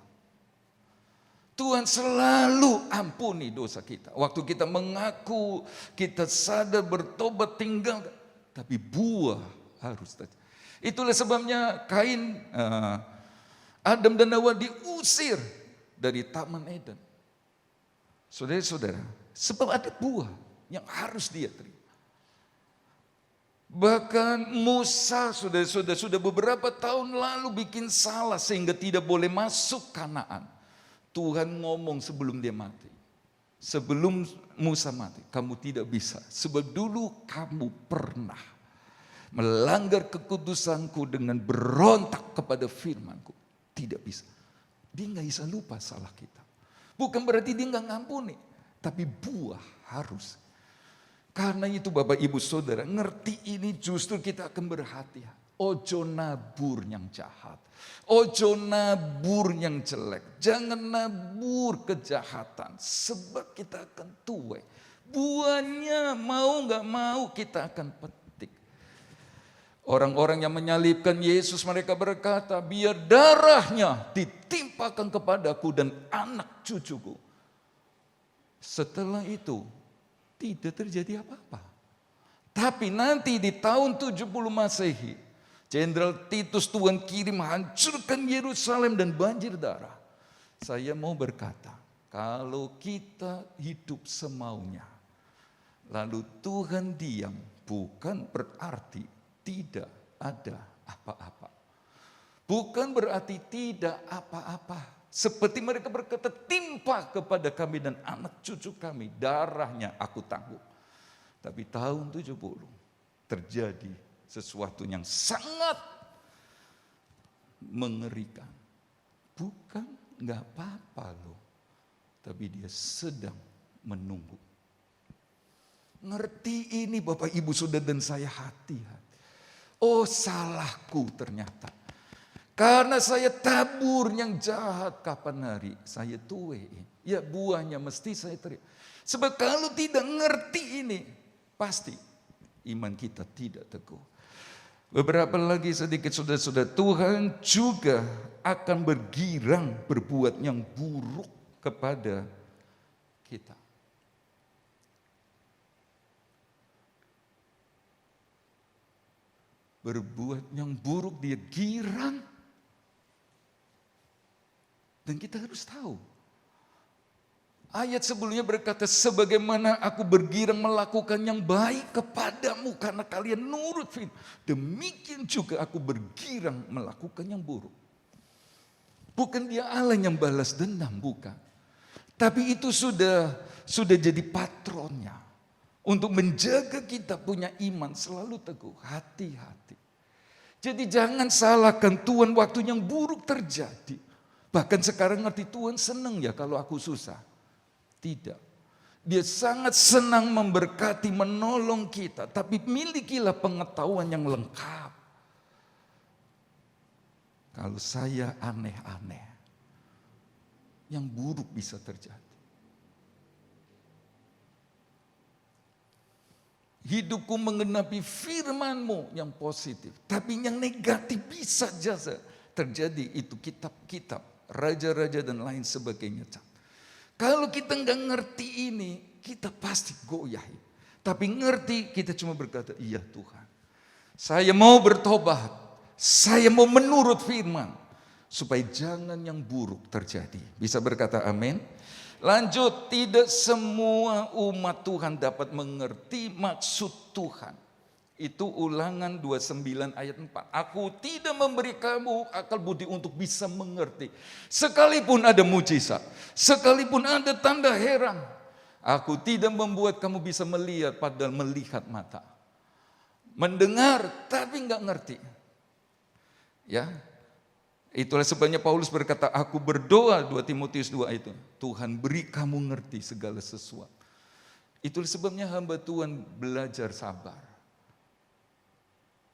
Tuhan selalu ampuni dosa kita. Waktu kita mengaku, kita sadar, bertobat, tinggalkan. Tapi buah harus terjadi. Itulah sebabnya Kain, Adam dan Hawa diusir dari Taman Eden. Saudara-saudara, sebab ada buah yang harus dia terima. Bahkan Musa sudah beberapa tahun lalu bikin salah sehingga tidak boleh masuk Kanaan. Tuhan ngomong sebelum dia mati. Sebelum Musa mati, kamu tidak bisa. Sebab dulu kamu pernah melanggar kekudusanku dengan berontak kepada firmanku. Tidak bisa. Dia nggak bisa lupa salah kita. Bukan berarti dia nggak ngampuni, tapi buah harus. Karena itu Bapak Ibu Saudara, ngerti ini justru kita akan berhati-hati. Ojo nabur yang jahat, ojo nabur yang jelek, jangan nabur kejahatan, sebab kita akan tuai. Buahnya mau nggak mau kita akan petik. Orang-orang yang menyalibkan Yesus mereka berkata, biar darahnya ditimpakan kepadaku dan anak cucuku. Setelah itu tidak terjadi apa-apa. Tapi nanti di tahun 70 Masehi, Jenderal Titus Tuhan kirim hancurkan Yerusalem dan banjir darah. Saya mau berkata, kalau kita hidup semaunya, lalu Tuhan diam, bukan berarti tidak ada apa-apa. Bukan berarti tidak apa-apa. Seperti mereka berkata, timpa kepada kami dan anak cucu kami, darahnya aku tanggung. Tapi tahun 70 terjadi sesuatu yang sangat mengerikan. Bukan nggak apa-apa loh, tapi dia sedang menunggu. Ngerti ini Bapak Ibu Saudara dan saya, hati-hati. Oh salahku ternyata. Karena saya tabur yang jahat, kapan hari saya tuaiin. Ya buahnya mesti saya terima. Sebab kalau tidak ngerti ini, pasti iman kita tidak teguh. Beberapa lagi sedikit saudara-saudara, Tuhan juga akan bergirang berbuat yang buruk kepada kita. Berbuat yang buruk dia girang. Dan kita harus tahu. Ayat sebelumnya berkata, sebagaimana aku bergirang melakukan yang baik kepadamu karena kalian nurut firman, demikian juga aku bergirang melakukan yang buruk. Bukan dia Allah yang balas dendam, bukan. Tapi itu sudah jadi patronnya. Untuk menjaga kita punya iman selalu teguh, hati-hati. Jadi jangan salahkan Tuhan waktu yang buruk terjadi. Bahkan sekarang ngerti Tuhan senang ya kalau aku susah. Tidak. Dia sangat senang memberkati, menolong kita. Tapi milikilah pengetahuan yang lengkap. Kalau saya aneh-aneh, yang buruk bisa terjadi. Hidupku mengenapi firman-Mu yang positif. Tapi yang negatif bisa saja terjadi. Itu kitab-kitab, raja-raja dan lain sebagainya. Kalau kita nggak ngerti ini, kita pasti goyah. Tapi ngerti, kita cuma berkata, iya Tuhan. Saya mau bertobat. Saya mau menurut firman. Supaya jangan yang buruk terjadi. Bisa berkata amin? Lanjut, tidak semua umat Tuhan dapat mengerti maksud Tuhan. Itu Ulangan 29 ayat 4. Aku tidak memberi kamu akal budi untuk bisa mengerti. Sekalipun ada mujizat, sekalipun ada tanda heran, aku tidak membuat kamu bisa melihat padahal melihat mata. Mendengar tapi enggak ngerti. Ya. Itulah sebabnya Paulus berkata, aku berdoa 2 Timotius 2 itu. Tuhan beri kamu ngerti segala sesuatu. Itulah sebabnya hamba Tuhan belajar sabar.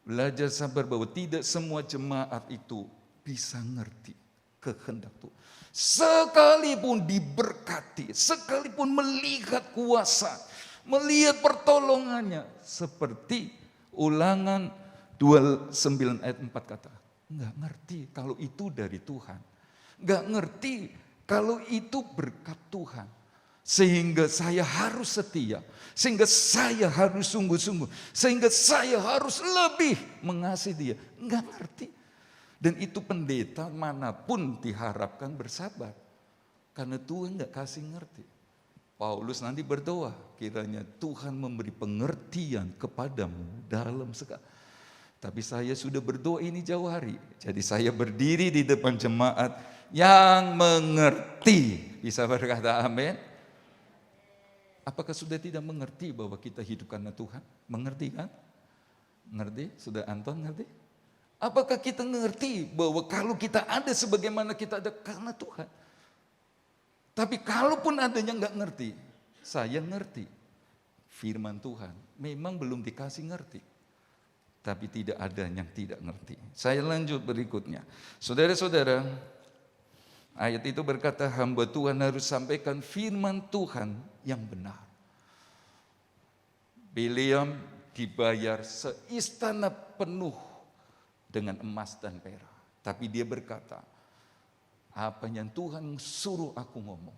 Belajar sabar bahwa tidak semua jemaat itu bisa ngerti kehendak Tuhan. Sekalipun diberkati, sekalipun melihat kuasa, melihat pertolongannya. Seperti Ulangan 29 ayat 4 kata. Enggak ngerti kalau itu dari Tuhan. Enggak ngerti kalau itu berkat Tuhan. Sehingga saya harus setia. Sehingga saya harus sungguh-sungguh. Sehingga saya harus lebih mengasihi dia. Enggak ngerti. Dan itu pendeta manapun diharapkan bersabar. Karena Tuhan enggak kasih ngerti. Paulus nanti berdoa. Kiranya Tuhan memberi pengertian kepadamu dalam segala. Tapi saya sudah berdoa ini jauh hari. Jadi saya berdiri di depan jemaat yang mengerti. Bisa berkata amin. Apakah sudah tidak mengerti bahwa kita hidup karena Tuhan? Mengerti kan? Ngerti? Sudah Anton ngerti? Apakah kita mengerti bahwa kalau kita ada sebagaimana kita ada karena Tuhan? Tapi kalaupun adanya nggak ngerti, saya ngerti firman Tuhan. Memang belum dikasih ngerti. Tapi tidak ada yang tidak ngerti. Saya lanjut berikutnya. Saudara-saudara, ayat itu berkata hamba Tuhan harus sampaikan firman Tuhan yang benar. Bileam dibayar seistana penuh dengan emas dan perak. Tapi dia berkata, apa yang Tuhan suruh aku ngomong,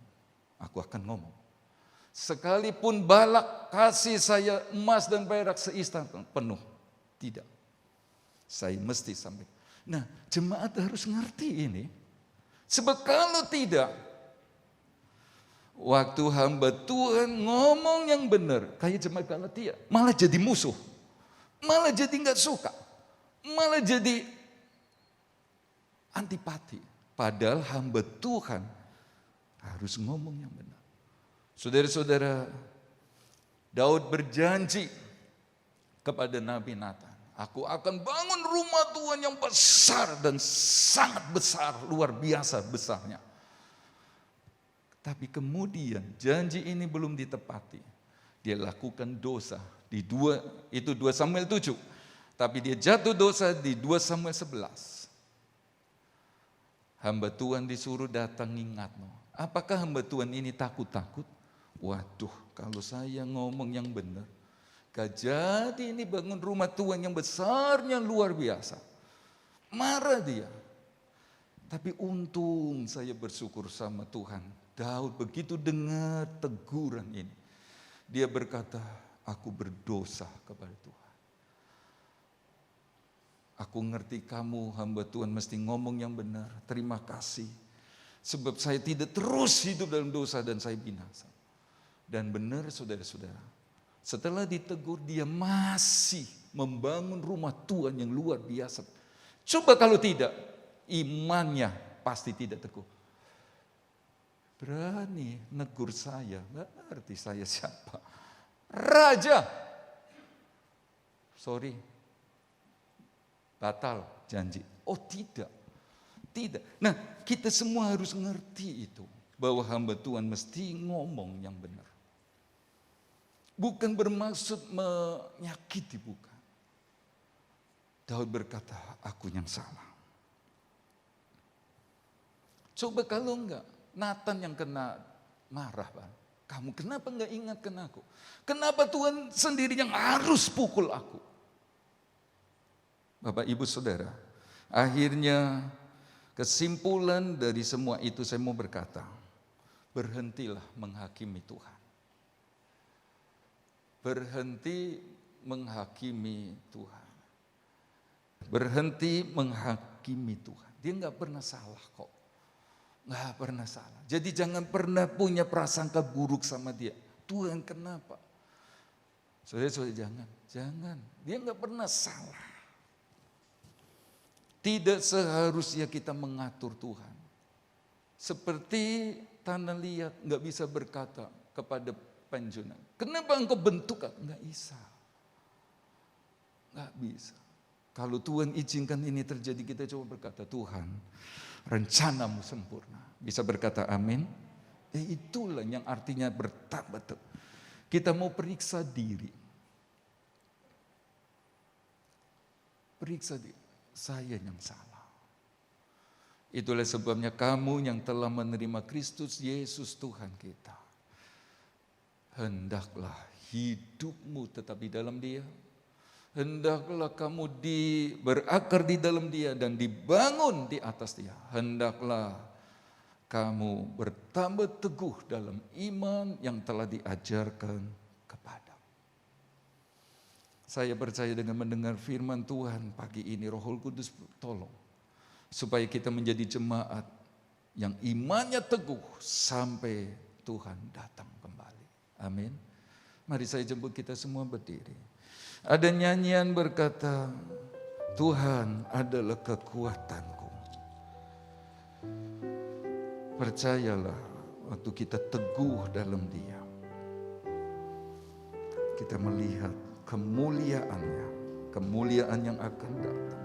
aku akan ngomong. Sekalipun Balak kasih saya emas dan perak seistana penuh, tidak. Saya mesti sampai. Nah, jemaat harus ngerti ini. Sebab kalau tidak, waktu hamba Tuhan ngomong yang benar, kayak jemaat Galatia, malah jadi musuh, malah jadi nggak suka, malah jadi antipati. Padahal hamba Tuhan harus ngomong yang benar. Saudara-saudara, Daud berjanji kepada Nabi Nathan, aku akan bangun rumah Tuhan yang besar dan sangat besar, luar biasa besarnya. Tapi kemudian janji ini belum ditepati. Dia lakukan dosa di 2 Samuel 7. Tapi dia jatuh dosa di 2 Samuel 11. Hamba Tuhan disuruh datang ingatmu. Apakah hamba Tuhan ini takut-takut? Waduh, kalau saya ngomong yang benar, gak jadi ini bangun rumah Tuhan yang besarnya luar biasa. Marah dia. Tapi untung saya bersyukur sama Tuhan. Daud begitu dengar teguran ini. Dia berkata, aku berdosa kepada Tuhan. Aku ngerti kamu hamba Tuhan mesti ngomong yang benar. Terima kasih. Sebab saya tidak terus hidup dalam dosa dan saya binasa. Dan benar saudara-saudara. Setelah ditegur dia masih membangun rumah Tuhan yang luar biasa. Coba kalau tidak, imannya pasti tidak teguh. Berani negur saya, gak ngerti saya siapa. Raja. Sorry. Batal janji. Oh tidak. Tidak. Nah kita semua harus ngerti itu. Bahwa hamba Tuhan mesti ngomong yang benar. Bukan bermaksud menyakiti, bukan. Daud berkata, aku yang salah. Coba kalau enggak, Nathan yang kena marah, Pak. Kamu kenapa enggak ingatkan aku? Kenapa Tuhan sendiri yang harus pukul aku? Bapak, Ibu, Saudara, akhirnya kesimpulan dari semua itu saya mau berkata, berhentilah menghakimi Tuhan. Berhenti menghakimi Tuhan. Berhenti menghakimi Tuhan. Dia enggak pernah salah kok. Enggak pernah salah. Jadi jangan pernah punya prasangka buruk sama dia. Tuhan kenapa? Saudara-saudara, jangan. Dia nggak pernah salah. Tidak seharusnya kita mengatur Tuhan. Seperti tanah liat nggak bisa berkata kepada penjunan, kenapa engkau bentuk aku? Nggak bisa. Nggak bisa. Kalau Tuhan izinkan ini terjadi, kita coba berkata, Tuhan, rencanamu sempurna. Bisa berkata amin? Itulah yang artinya bertambah. Kita mau periksa diri. Periksa diri. Saya yang salah. Itulah sebabnya kamu yang telah menerima Kristus Yesus Tuhan kita, hendaklah hidupmu tetap di dalam Dia. Hendaklah kamu berakar di dalam Dia dan dibangun di atas Dia. Hendaklah kamu bertambah teguh dalam iman yang telah diajarkan kepada. Saya percaya dengan mendengar firman Tuhan pagi ini, Roh Kudus tolong supaya kita menjadi jemaat yang imannya teguh sampai Tuhan datang kembali. Amin. Mari saya jemput kita semua berdiri. Ada nyanyian berkata, Tuhan adalah kekuatanku. Percayalah waktu kita teguh dalam Dia, kita melihat kemuliaannya, kemuliaan yang akan datang.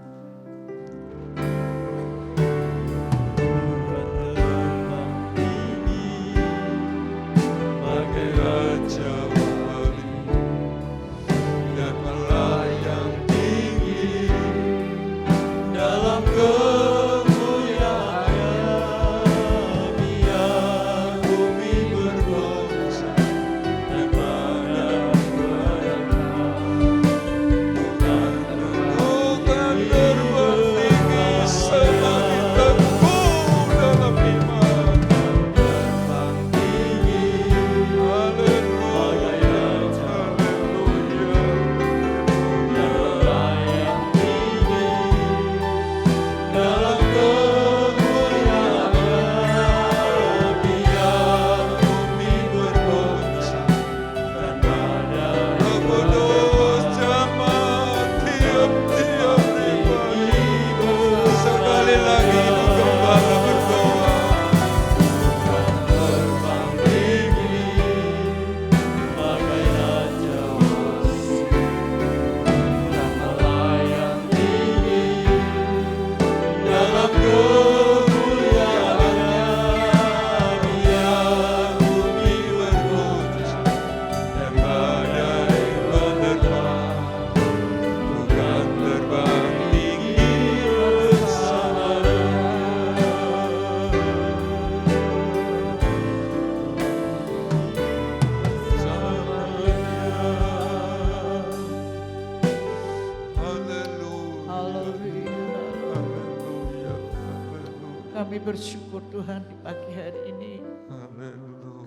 Kami bersyukur Tuhan di pagi hari ini.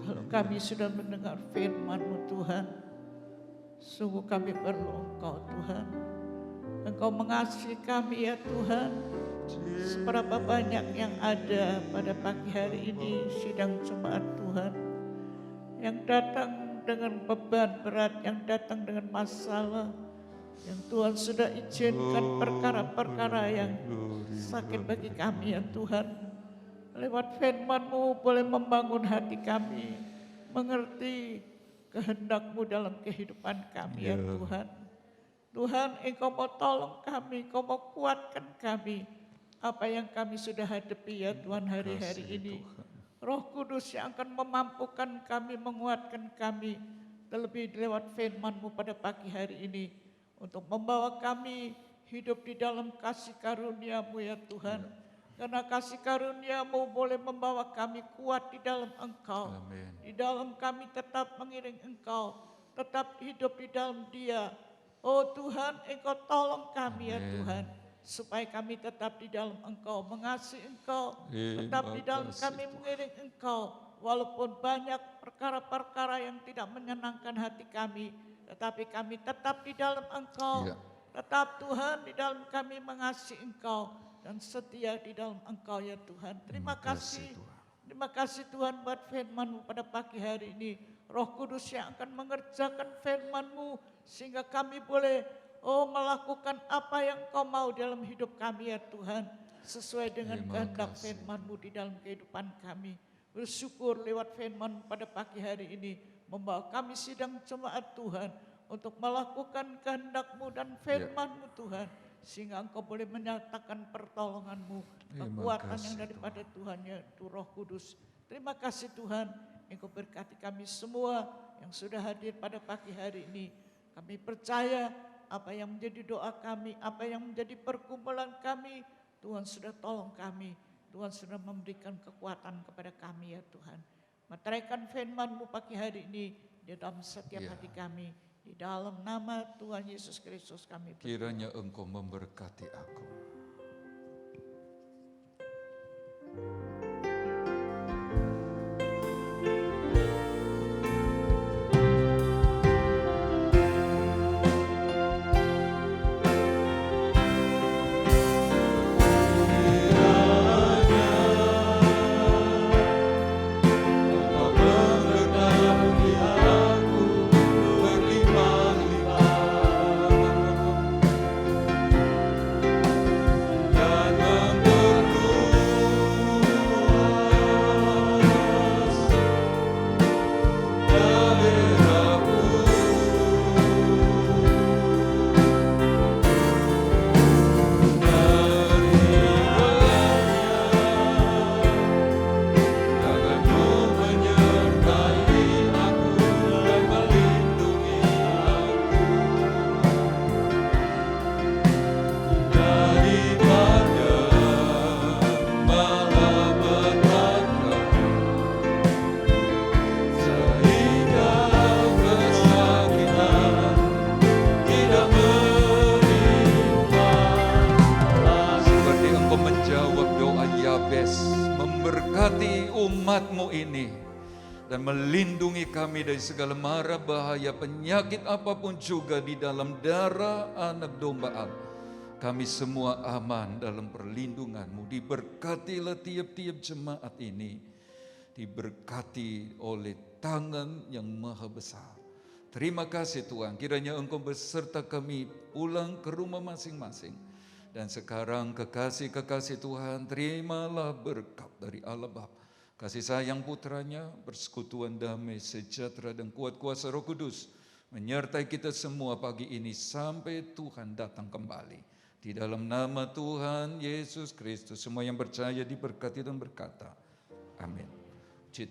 Kalau kami sudah mendengar firman-Mu Tuhan, sungguh kami perlu Engkau Tuhan. Engkau mengasihi kami ya Tuhan. Seberapa banyak yang ada pada pagi hari ini sidang jemaat Tuhan, yang datang dengan beban berat, yang datang dengan masalah, yang Tuhan sudah izinkan perkara-perkara yang sakit bagi kami ya Tuhan. Lewat firman-Mu boleh membangun hati kami, mengerti kehendak-Mu dalam kehidupan kami ya Tuhan. Tuhan, Engkau mau tolong kami, Engkau mau kuatkan kami. Apa yang kami sudah hadapi ya Tuhan hari-hari ini. Roh Kudus yang akan memampukan kami, menguatkan kami. Terlebih lewat firman-Mu pada pagi hari ini. Untuk membawa kami hidup di dalam kasih karunia-Mu ya Tuhan. Karena kasih karunia-Mu boleh membawa kami kuat di dalam Engkau. Amin. Di dalam kami tetap mengiring Engkau. Tetap hidup di dalam Dia. Oh Tuhan, Engkau tolong kami ya Tuhan. Supaya kami tetap di dalam Engkau. Mengasihi Engkau. Tetap di dalam kami mengiring Engkau. Walaupun banyak perkara-perkara yang tidak menyenangkan hati kami. Tetapi kami tetap di dalam Engkau. Tetap Tuhan di dalam kami mengasihi Engkau. Dan setia di dalam Engkau ya Tuhan. Terima kasih. Terima kasih Tuhan buat firman-Mu pada pagi hari ini. Roh Kudus yang akan mengerjakan firman-Mu sehingga kami boleh melakukan apa yang Kau mau dalam hidup kami ya Tuhan. Sesuai dengan Terima kehendak kasih. firman-Mu di dalam kehidupan kami. Bersyukur lewat firman pada pagi hari ini membawa kami sidang jemaat Tuhan untuk melakukan kehendak-Mu dan firman-Mu Tuhan. Sehingga Engkau boleh menyatakan pertolongan-Mu, Terima kekuatan kasih, yang daripada Tuhan yaitu Roh Kudus. Terima kasih Tuhan, Engkau berkati kami semua yang sudah hadir pada pagi hari ini. Kami percaya apa yang menjadi doa kami, apa yang menjadi pergumulan kami, Tuhan sudah tolong kami. Tuhan sudah memberikan kekuatan kepada kami ya Tuhan. Meteraikan firman-Mu pagi hari ini di dalam setiap hati kami. Di dalam nama Tuhan Yesus Kristus kami berdoa. Kiranya Engkau memberkati aku. Memberkati umat-Mu ini dan melindungi kami dari segala mara bahaya penyakit apapun juga di dalam darah anak domba Allah. Kami semua aman dalam perlindungan-Mu. Diberkatilah tiap-tiap jemaat ini, diberkati oleh tangan yang maha besar. Terima kasih Tuhan, kiranya Engkau beserta kami pulang ke rumah masing-masing. Dan sekarang kekasih-kekasih Tuhan, terimalah berkat dari Allah Bapa, kasih sayang putranya, persekutuan damai, sejahtera dan kuat kuasa Roh Kudus menyertai kita semua pagi ini sampai Tuhan datang kembali. Di dalam nama Tuhan Yesus Kristus, semua yang percaya diberkati dan berkata, amin.